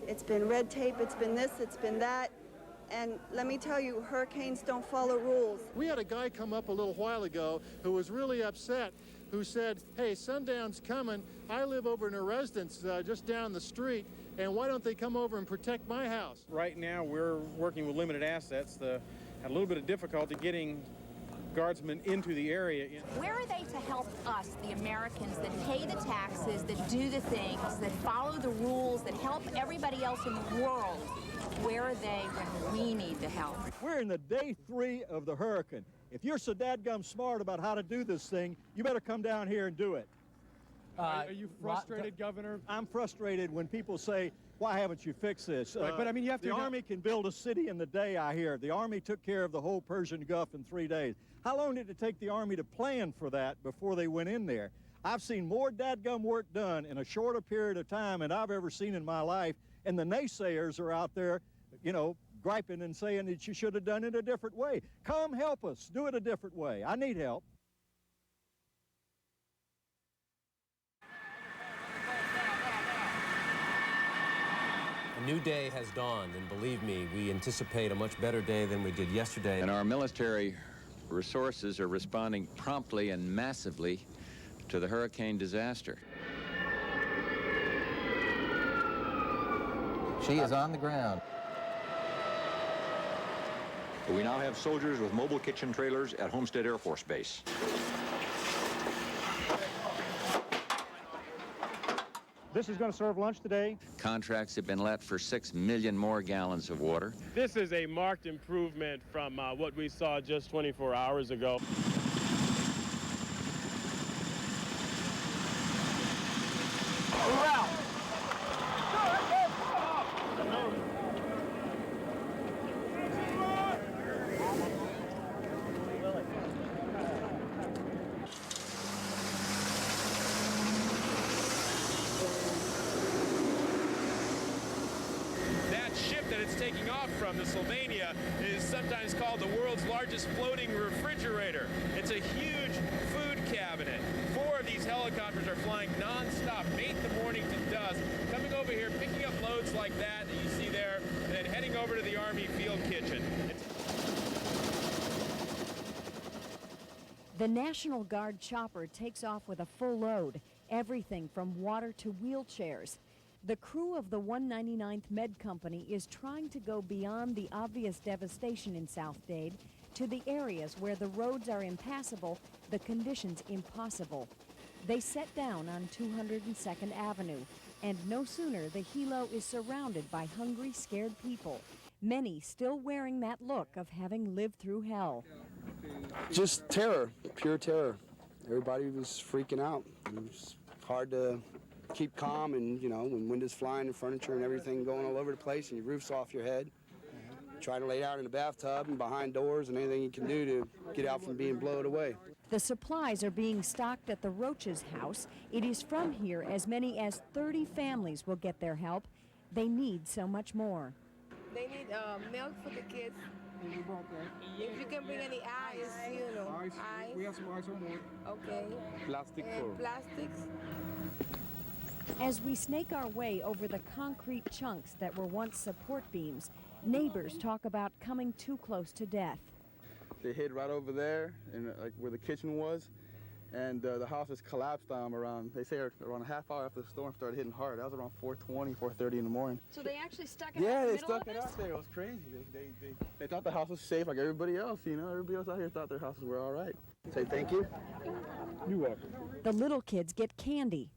It's been red tape, it's been this, it's been that. And let me tell you, hurricanes don't follow rules. We had a guy come up a little while ago who was really upset, who said, hey, sundown's coming. I live over in a residence just down the street, and why don't they come over and protect my house? Right now, we're working with limited assets. Had a little bit of difficulty getting guardsmen into the area. Where are they to help us, the Americans, that pay the taxes, that do the things, that follow the rules, that help everybody else in the world? Where are they when we need the help? We're in the day 3 of the hurricane. If you're so dadgum smart about how to do this thing, you better come down here and do it. Are you frustrated, Governor? I'm frustrated when people say, why haven't you fixed this? Right, but I mean, you have to... The Army can build a city in the day, I hear. The Army took care of the whole Persian Gulf in 3 days. How long did it take the Army to plan for that before they went in there? I've seen more dadgum work done in a shorter period of time than I've ever seen in my life, and the naysayers are out there, you know, griping and saying that you should have done it a different way. Come help us. Do it a different way. I need help. A new day has dawned, and believe me, we anticipate a much better day than we did yesterday. And our military resources are responding promptly and massively to the hurricane disaster. She is on the ground. We now have soldiers with mobile kitchen trailers at Homestead Air Force Base. This is going to serve lunch today. Contracts have been let for 6 million more gallons of water. This is a marked improvement from what we saw just 24 hours ago. Taking off from the Sylvania is sometimes called the world's largest floating refrigerator. It's a huge food cabinet. 4 of these helicopters are flying non-stop, 8 in the morning to dusk, coming over here, picking up loads like that you see there, and then heading over to the Army field kitchen. The National Guard chopper takes off with a full load, everything from water to wheelchairs. The crew of the 199th Med Company is trying to go beyond the obvious devastation in South Dade to the areas where the roads are impassable, the conditions impossible. They set down on 202nd Avenue, and no sooner the helo is surrounded by hungry, scared people, many still wearing that look of having lived through hell. Just terror, pure terror. Everybody was freaking out. It was hard to keep calm, and you know, when wind is flying and furniture and everything going all over the place and your roof's off your head, try to lay out in a bathtub and behind doors and anything you can do to get out from being blown away. The supplies are being stocked at the Roach's house. It is from here as many as 30 families will get their help. They need so much more. They need milk for the kids. If you can bring any ice, you know, ice. We have some ice on board. Okay. Plastic and plastics. As we snake our way over the concrete chunks that were once support beams, neighbors talk about coming too close to death. They hid right over there, and like where the kitchen was, and the house has collapsed around, they say around a half hour after the storm started hitting hard. That was around 4:20, 4:30 in the morning. So they actually stuck it Yeah, out in the they middle stuck of it this? out there. It was crazy. They thought the house was safe like everybody else, you know. Everybody else out here thought their houses were all right. Say thank you. You're welcome. The little kids get candy,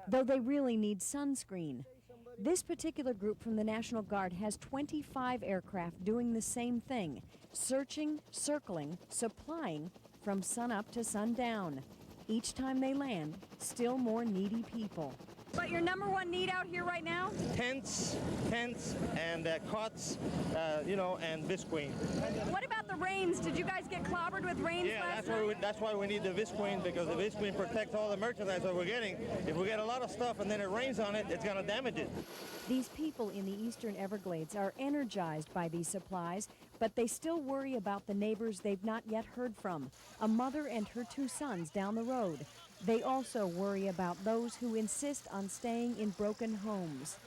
though they really need sunscreen. This particular group from the National Guard has 25 aircraft doing the same thing, searching, circling, supplying from sunup to sundown. Each time they land, still more needy people. But your number one need out here right now? Tents, and cots, you know, and visqueen. What about the rains? Did you guys get clobbered with rains last night? That's why we need the visqueen, because the visqueen protects all the merchandise that we're getting. If we get a lot of stuff and then it rains on it, it's going to damage it. These people in the eastern Everglades are energized by these supplies, but they still worry about the neighbors they've not yet heard from, a mother and her 2 sons down the road. They also worry about those who insist on staying in broken homes.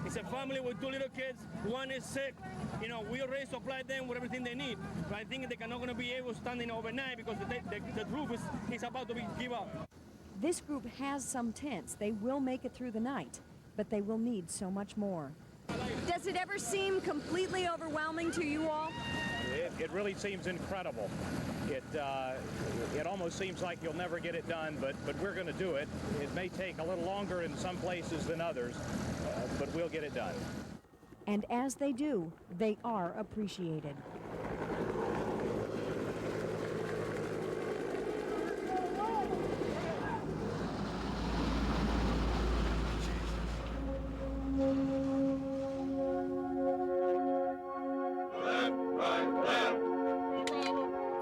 It's a family with 2 little kids. One is sick. You know, we already supply them with everything they need. But I think they're not going to be able to stand in overnight because the roof is about to be give up. This group has some tents. They will make it through the night, but they will need so much more. Does it ever seem completely overwhelming to you all? It really seems incredible. It almost seems like you'll never get it done, but we're going to do it. It may take a little longer in some places than others, but we'll get it done. And as they do, they are appreciated.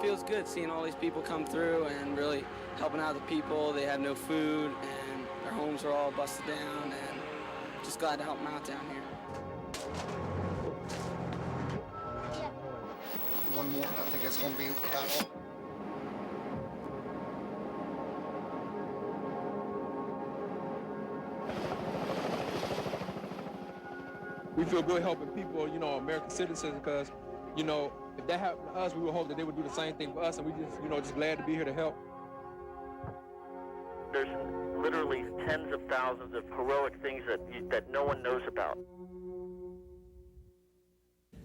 Feels good seeing all these people come through and really helping out the people. They have no food and their homes are all busted down, and just glad to help them out down here. One more, I think it's going to be about all. We feel good helping people, you know, American citizens, because, you know, if that happened to us, we would hope that they would do the same thing for us, and we just, you know, just glad to be here to help. There's literally tens of thousands of heroic things that no one knows about.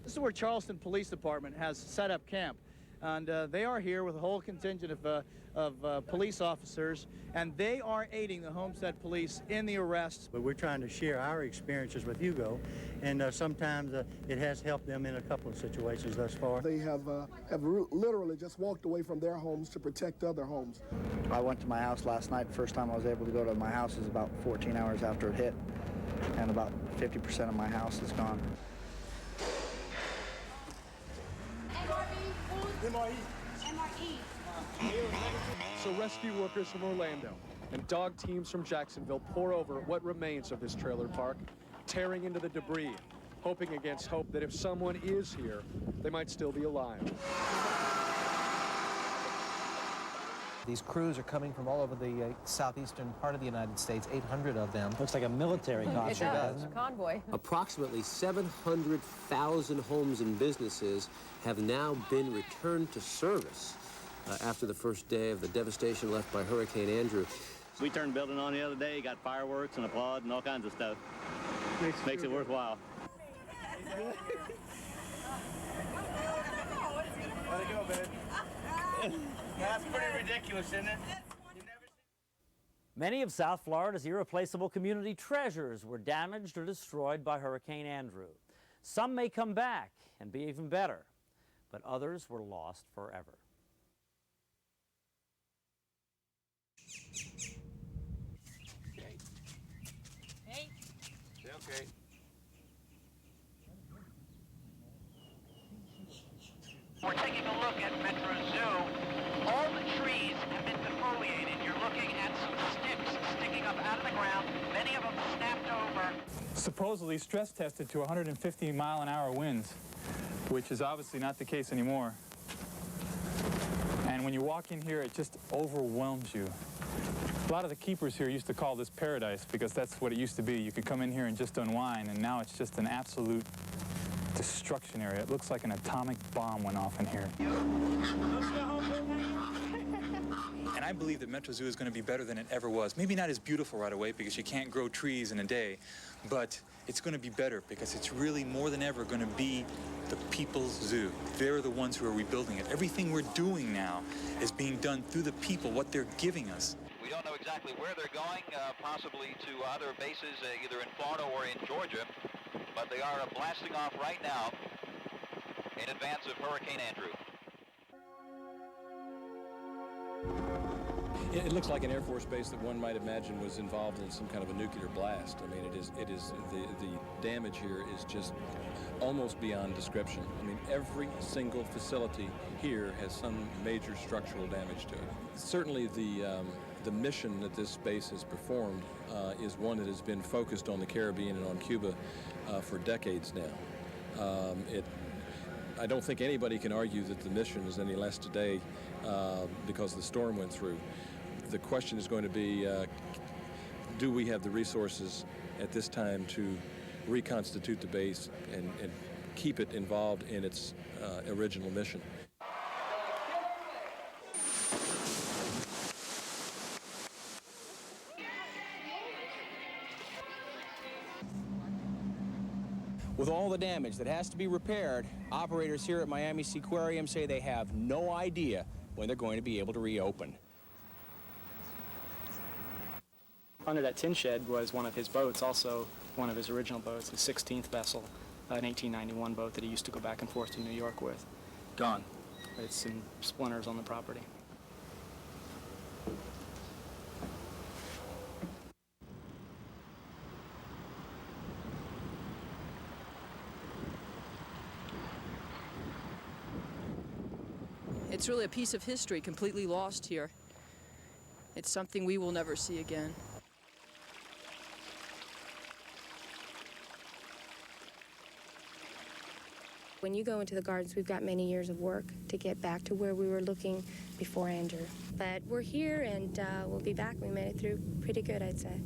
This is where Charleston Police Department has set up camp, and they are here with a whole contingent of police officers, and they are aiding the Homestead Police in the arrests. But we're trying to share our experiences with Hugo, and sometimes it has helped them in a couple of situations thus far. They have literally just walked away from their homes to protect other homes. I went to my house last night. The first time I was able to go to my house is about 14 hours after it hit, and about 50% of my house is gone. So rescue workers from Orlando and dog teams from Jacksonville pour over what remains of this trailer park, tearing into the debris, hoping against hope that if someone is here, they might still be alive. These crews are coming from all over the southeastern part of the United States, 800 of them. Looks like a military It does. A convoy. Approximately 700,000 homes and businesses have now been returned to service after the first day of the devastation left by Hurricane Andrew. We turned the building on the other day, got fireworks and applaud and all kinds of stuff. Makes it worthwhile. How'd it go, man? That's pretty ridiculous, isn't it? Many of South Florida's irreplaceable community treasures were damaged or destroyed by Hurricane Andrew. Some may come back and be even better, but others were lost forever. Hey. Okay. We're taking a look at Metro Zoo. All the trees have been defoliated. You're looking at some sticks sticking up out of the ground, many of them snapped over. Supposedly stress tested to 150-mile-an-hour winds, which is obviously not the case anymore. And when you walk in here, it just overwhelms you. A lot of the keepers here used to call this paradise because that's what it used to be. You could come in here and just unwind, and now it's just an absolute destruction area. It looks like an atomic bomb went off in here. And I believe that Metro Zoo is going to be better than it ever was. Maybe not as beautiful right away because you can't grow trees in a day, but it's going to be better because it's really more than ever going to be the people's zoo. They're the ones who are rebuilding it. Everything we're doing now is being done through the people, what they're giving us. We don't know exactly where they're going, possibly to other bases either in Florida or in Georgia, but they are blasting off right now in advance of Hurricane Andrew. It looks like an Air Force base that one might imagine was involved in some kind of a nuclear blast. I mean, the damage here is just almost beyond description. I mean, every single facility here has some major structural damage to it. Certainly the mission that this base has performed is one that has been focused on the Caribbean and on Cuba for decades now. I don't think anybody can argue that the mission is any less today because the storm went through. The question is going to be, do we have the resources at this time to reconstitute the base and keep it involved in its original mission? With all the damage that has to be repaired, operators here at Miami Seaquarium say they have no idea when they're going to be able to reopen. Under that tin shed was one of his boats, also one of his original boats, his 16th vessel, an 1891 boat that he used to go back and forth to New York with. Gone. It's in splinters on the property. It's really a piece of history completely lost here. It's something we will never see again. When you go into the gardens, we've got many years of work to get back to where we were looking before Andrew. But we're here and we'll be back. We made it through pretty good, I'd say.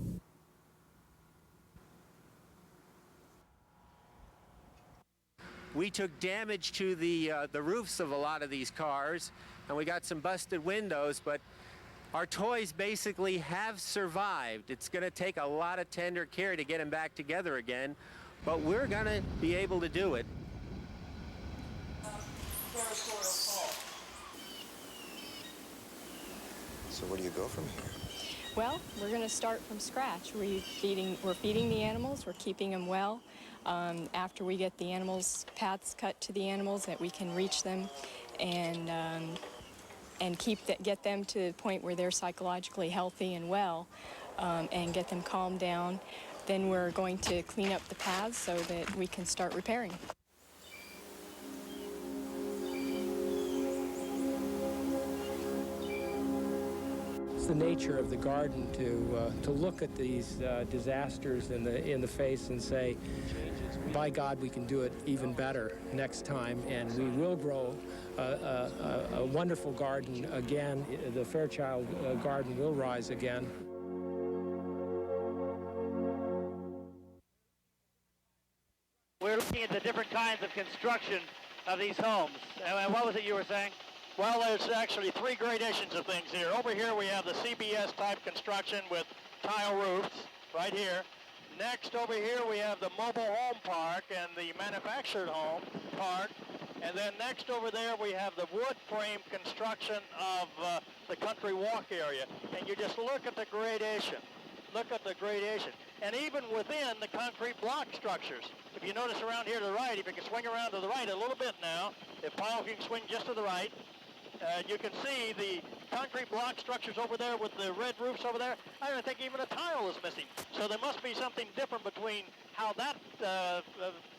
We took damage to the roofs of a lot of these cars, and we got some busted windows, but our toys basically have survived. It's going to take a lot of tender care to get them back together again, but we're going to be able to do it. So where do you go from here? Well, we're going to start from scratch. We're feeding the animals. We're keeping them well. After we get the animals, paths cut to the animals that we can reach them and get them to the point where they're psychologically healthy and well, and get them calmed down. Then we're going to clean up the paths so that we can start repairing. It's the nature of the garden to look at these disasters in the face and say, by God, we can do it even better next time, and we will grow a wonderful garden again. The Fairchild Garden will rise again. We're looking at the different kinds of construction of these homes. And what was it you were saying? Well, there's actually three gradations of things here. Over here we have the CBS type construction with tile roofs, right here. Next over here we have the mobile home park and the manufactured home park. And then next over there we have the wood frame construction of the country walk area. And you just look at the gradation. Look at the gradation. And even within the concrete block structures. If you notice around here to the right, if you can swing around to the right a little bit now, if Paul can swing just to the right, you can see the concrete block structures over there with the red roofs over there. I don't think even a tile is missing. So there must be something different between how that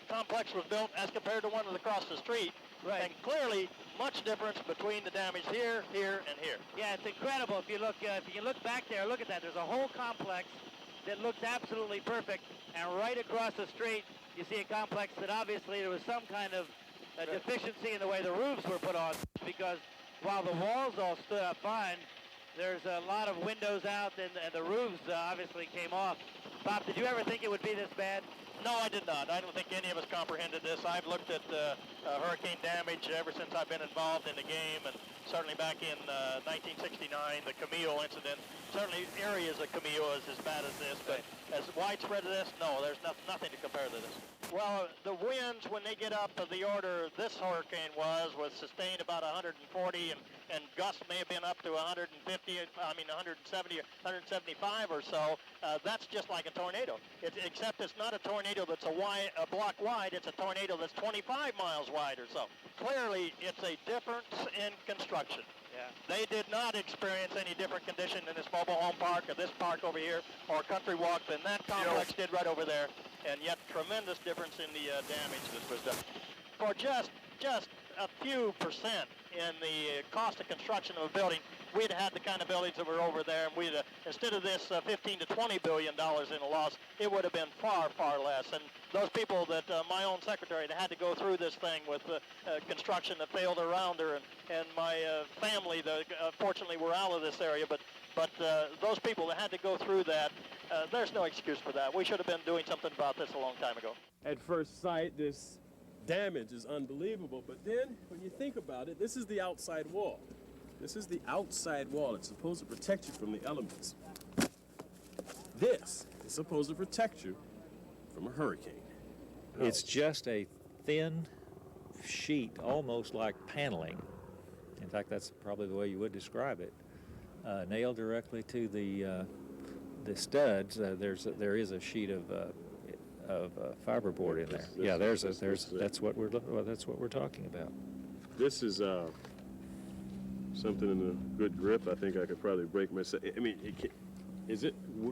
complex was built as compared to one that's across the street. Right. And clearly, much difference between the damage here, here, and here. Yeah, it's incredible. If you look back there, look at that. There's a whole complex that looks absolutely perfect. And right across the street, you see a complex that obviously there was some kind of deficiency in the way the roofs were put on, because while the walls all stood up fine, there's a lot of windows out and the roofs obviously came off. Bob, did you ever think it would be this bad? No, I did not. I don't think any of us comprehended this. I've looked at hurricane damage ever since I've been involved in the game, and certainly back in 1969, the Camille incident. Certainly areas of Camille is as bad as this, but as widespread as this, no, there's nothing to compare to this. Well, the winds, when they get up to the order this hurricane was sustained about 140, and gusts may have been up to 150, 170, 175 or so. That's just like a tornado, except it's not a tornado that's a block wide, it's a tornado that's 25 miles wide or so. Clearly, it's a difference in construction. They did not experience any different condition in this mobile home park or this park over here or Country Walk than that complex did right over there, and yet tremendous difference in the damage that was done. For just a few percent in the cost of construction of a building, we'd had the kind of buildings that were over there, and we'd instead of this $15 to $20 billion in a loss, it would have been far, far less. And those people that my own secretary that had to go through this thing with construction that failed around her, and my family, fortunately, were out of this area, but those people that had to go through that, there's no excuse for that. We should have been doing something about this a long time ago. At first sight, this damage is unbelievable, but then when you think about it, this is the outside wall. This is the outside wall. It's supposed to protect you from the elements. This is supposed to protect you from a hurricane. It's just a thin sheet, almost like paneling. In fact, that's probably the way you would describe it. Nailed directly to the studs. There is a sheet of fiberboard in there. Yeah, that's what we're talking about. This is something in a good grip. I think I could probably break myself. I mean,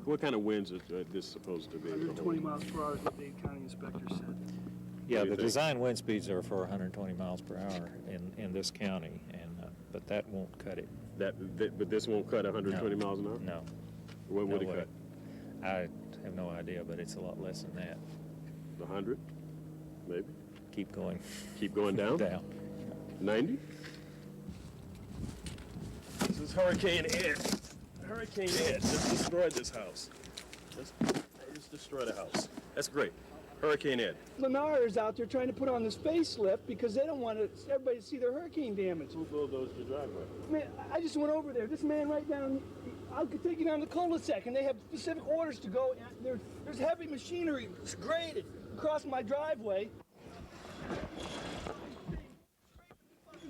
what kind of winds is this supposed to be? 120 miles per hour is what the county inspector said. Yeah, the design wind speeds are for 120 miles per hour in this county, but that won't cut it. But this won't cut 120 miles an hour? No. What would it cut? I have no idea, but it's a lot less than that. 100, maybe. Keep going. Keep going down. Down. 90. This is Hurricane Ed. Hurricane Ed just destroyed this house. Just destroyed the house. That's great. Hurricane Ed. Lennar is out there trying to put on this facelift because they don't want everybody to see their hurricane damage. Who bulldozed your driveway? Man, I just went over there. This man right down, I could take you down the cul-de-sac, and they have specific orders to go. There's heavy machinery graded across my driveway.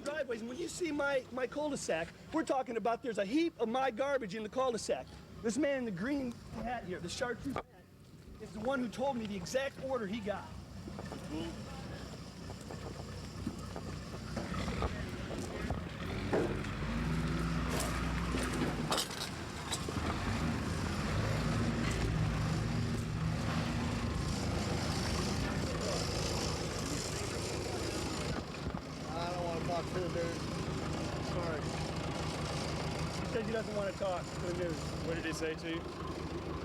Driveways, and when you see my cul-de-sac, we're talking about there's a heap of my garbage in the cul-de-sac. This man in the green hat here, the chartreuse hat, is the one who told me the exact order he got. I don't want to talk to the news. Sorry. He says he doesn't want to talk to the news. What did he say to you?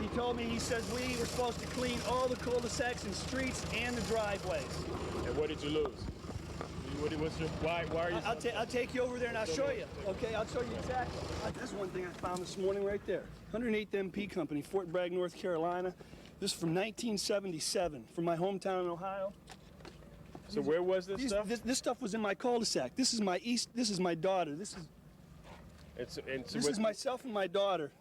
He told me, he says we were supposed to clean all the cul-de-sacs and streets and the driveways. And what did you lose? Why are you? I'll take you over there and I'll show you. Okay, I'll show you exactly. This is one thing I found this morning right there. 108th MP Company, Fort Bragg, North Carolina. This is from 1977, from my hometown in Ohio. So where was this stuff? This stuff was in my cul-de-sac. This is my daughter. This is myself and my daughter.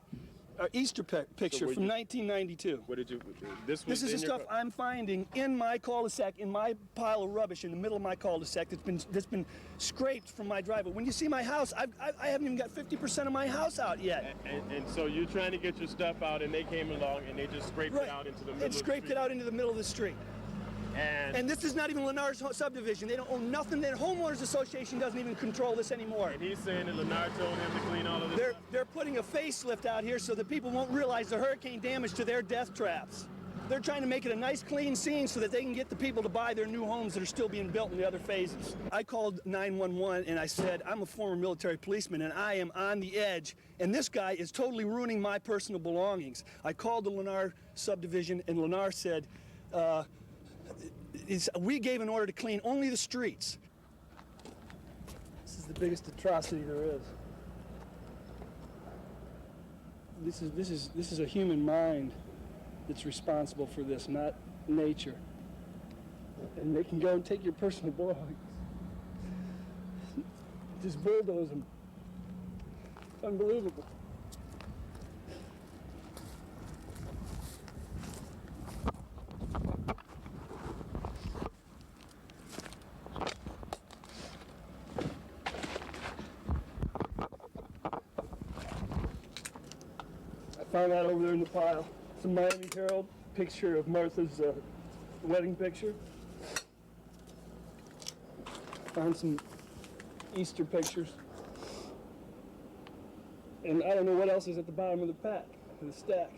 Easter picture from 1992. What did you? This is the stuff I'm finding in my cul-de-sac, in my pile of rubbish in the middle of my cul-de-sac that's been scraped from my driveway. When you see my house, I haven't even got 50% of my house out yet. And so you're trying to get your stuff out, and they came along and they just scraped it out into the middle. It scraped it out into the middle of the street. And this is not even Lennar's subdivision. They don't own nothing. The homeowners association doesn't even control this anymore. And he's saying that Lennar told him to clean all of this. They're putting a facelift out here so that people won't realize the hurricane damage to their death traps. They're trying to make it a nice, clean scene so that they can get the people to buy their new homes that are still being built in the other phases. I called 911 and I said, I'm a former military policeman and I am on the edge, and this guy is totally ruining my personal belongings. I called the Lennar subdivision and Lennar said, we gave an order to clean only the streets. This is the biggest atrocity there is. This is a human mind that's responsible for this, not nature. And they can go and take your personal belongings. Just bulldoze them. It's unbelievable. Found that over there in the pile. It's a Miami Herald picture of Martha's wedding picture. Found some Easter pictures. And I don't know what else is at the bottom of the pack, the stack.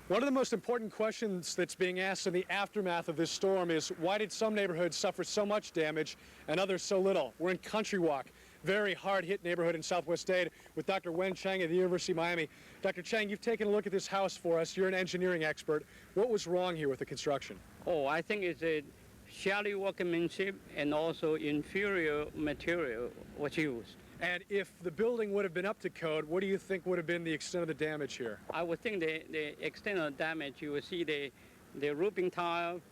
One of the most important questions that's being asked in the aftermath of this storm is, why did some neighborhoods suffer so much damage and others so little? We're in Country Walk, very hard-hit neighborhood in Southwest Dade, with Dr. Wen Chang of the University of Miami. Dr. Chang, you've taken a look at this house for us. You're an engineering expert. What was wrong here with the construction? Oh, I think it's a shoddy workmanship and also inferior material was used. And if the building would have been up to code, what do you think would have been the extent of the damage here? I would think the extent of damage, you will see the roofing tile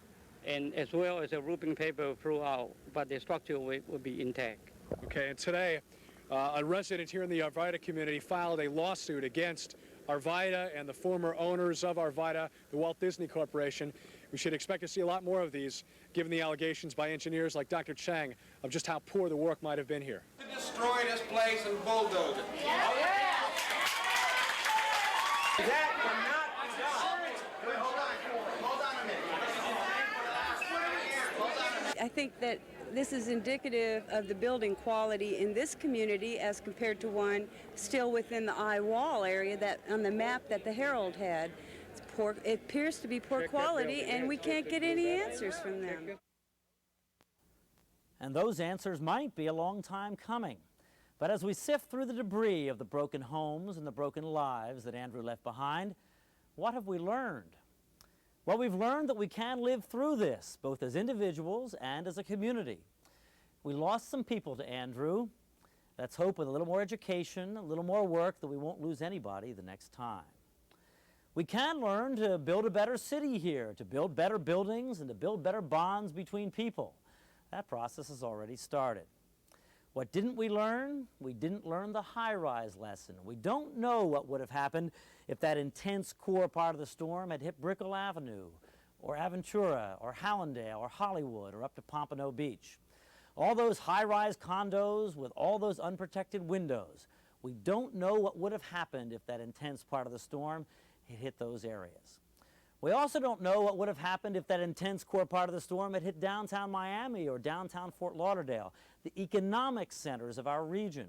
and as well as the roofing paper throughout, but the structure will be intact. Okay, and today, a resident here in the Arvida community filed a lawsuit against Arvida and the former owners of Arvida, the Walt Disney Corporation. We should expect to see a lot more of these, given the allegations by engineers like Dr. Chang of just how poor the work might have been here. To destroy this place and bulldoze it. Yeah. That cannot be done. Wait, hold on a minute. I think that this is indicative of the building quality in this community as compared to one still within the eye wall area that on the map that the Herald had. It's poor, it appears to be poor quality, and we can't get any answers from them. And those answers might be a long time coming. But as we sift through the debris of the broken homes and the broken lives that Andrew left behind, what have we learned? Well, we've learned that we can live through this, both as individuals and as a community. We lost some people to Andrew. Let's hope with a little more education, a little more work, that we won't lose anybody the next time. We can learn to build a better city here, to build better buildings and to build better bonds between people. That process has already started. What didn't we learn? We didn't learn the high-rise lesson. We don't know what would have happened if that intense core part of the storm had hit Brickell Avenue, or Aventura, or Hallandale, or Hollywood, or up to Pompano Beach. All those high-rise condos with all those unprotected windows. We don't know what would have happened if that intense part of the storm had hit those areas. We also don't know what would have happened if that intense core part of the storm had hit downtown Miami or downtown Fort Lauderdale, the economic centers of our region.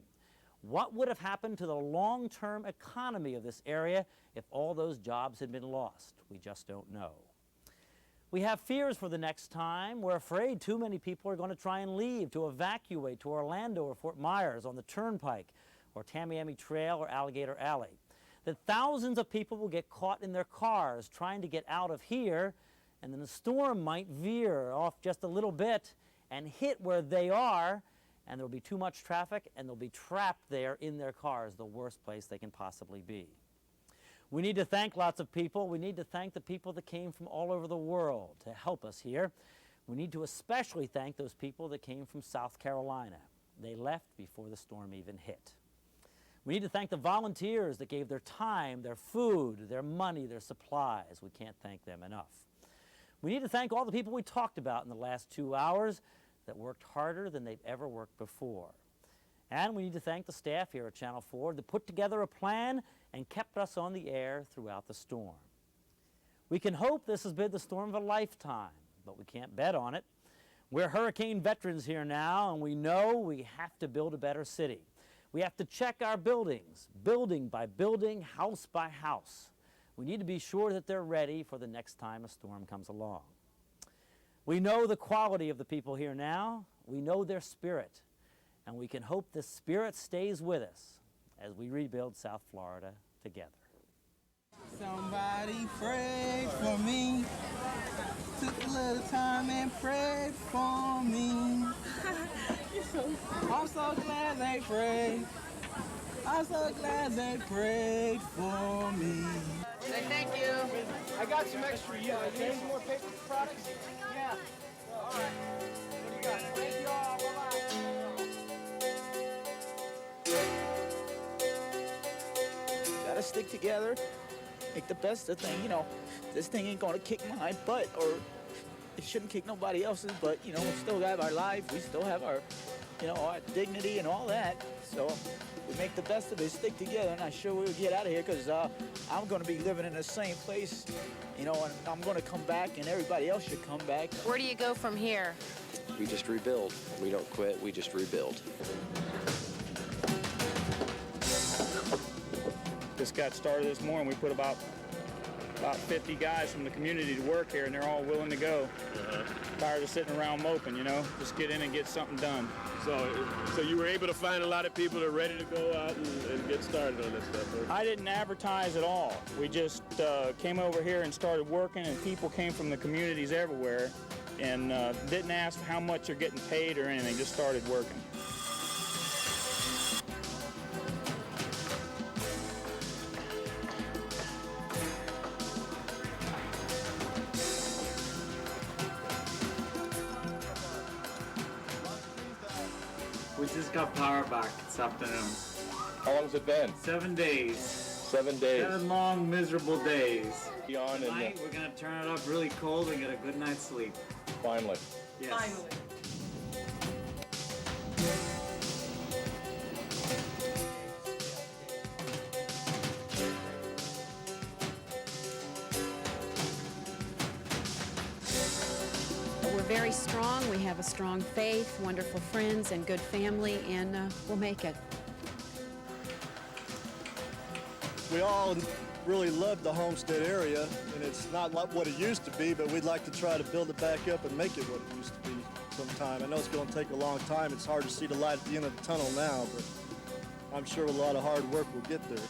What would have happened to the long-term economy of this area if all those jobs had been lost? We just don't know. We have fears for the next time. We're afraid too many people are going to try and leave, to evacuate to Orlando or Fort Myers on the Turnpike or Tamiami Trail or Alligator Alley. That thousands of people will get caught in their cars trying to get out of here, and then the storm might veer off just a little bit and hit where they are, and there'll be too much traffic, and they'll be trapped there in their cars, the worst place they can possibly be. We need to thank lots of people. We need to thank the people that came from all over the world to help us here. We need to especially thank those people that came from South Carolina. They left before the storm even hit. We need to thank the volunteers that gave their time, their food, their money, their supplies. We can't thank them enough. We need to thank all the people we talked about in the last 2 hours that worked harder than they've ever worked before. And we need to thank the staff here at Channel 4 that put together a plan and kept us on the air throughout the storm. We can hope this has been the storm of a lifetime, but we can't bet on it. We're hurricane veterans here now, and we know we have to build a better city. We have to check our buildings, building by building, house by house. We need to be sure that they're ready for the next time a storm comes along. We know the quality of the people here now. We know their spirit. And we can hope the spirit stays with us as we rebuild South Florida together. Somebody prayed for me. Took a little time and prayed for me. I'm so glad they prayed. I'm so glad they prayed for me. Say thank you. I got some extra. You need some more paper products? Yeah. All right. What do you got? Thank you all. Bye-bye. Gotta stick together. Make the best of thing. You know, this thing ain't gonna kick my butt, or it shouldn't kick nobody else's, but, you know, we still have our life. We still have our, you know, our dignity and all that. So we make the best of it, stick together, and I'm sure we'll get out of here, because I'm going to be living in the same place, you know, and I'm going to come back, and everybody else should come back. Where do you go from here? We just rebuild. We don't quit, we just rebuild. This got started this morning. We put about 50 guys from the community to work here, and they're all willing to go. Tired of sitting around moping, you know? Just get in and get something done. So you were able to find a lot of people that are ready to go out and get started on this stuff, huh? I didn't advertise at all. We just came over here and started working, and people came from the communities everywhere and didn't ask how much they're getting paid or anything, just started working. We just got power back this afternoon. How long has it been? 7 days. 7 days. 7 long, miserable days. On Tonight, we're going to turn it up really cold and get a good night's sleep. Finally. Yes. Finally. We're very strong. We have a strong faith, wonderful friends, and good family, and we'll make it. We all really love the Homestead area, and it's not like what it used to be, but we'd like to try to build it back up and make it what it used to be sometime. I know it's going to take a long time. It's hard to see the light at the end of the tunnel now, but I'm sure with a lot of hard work we'll get there.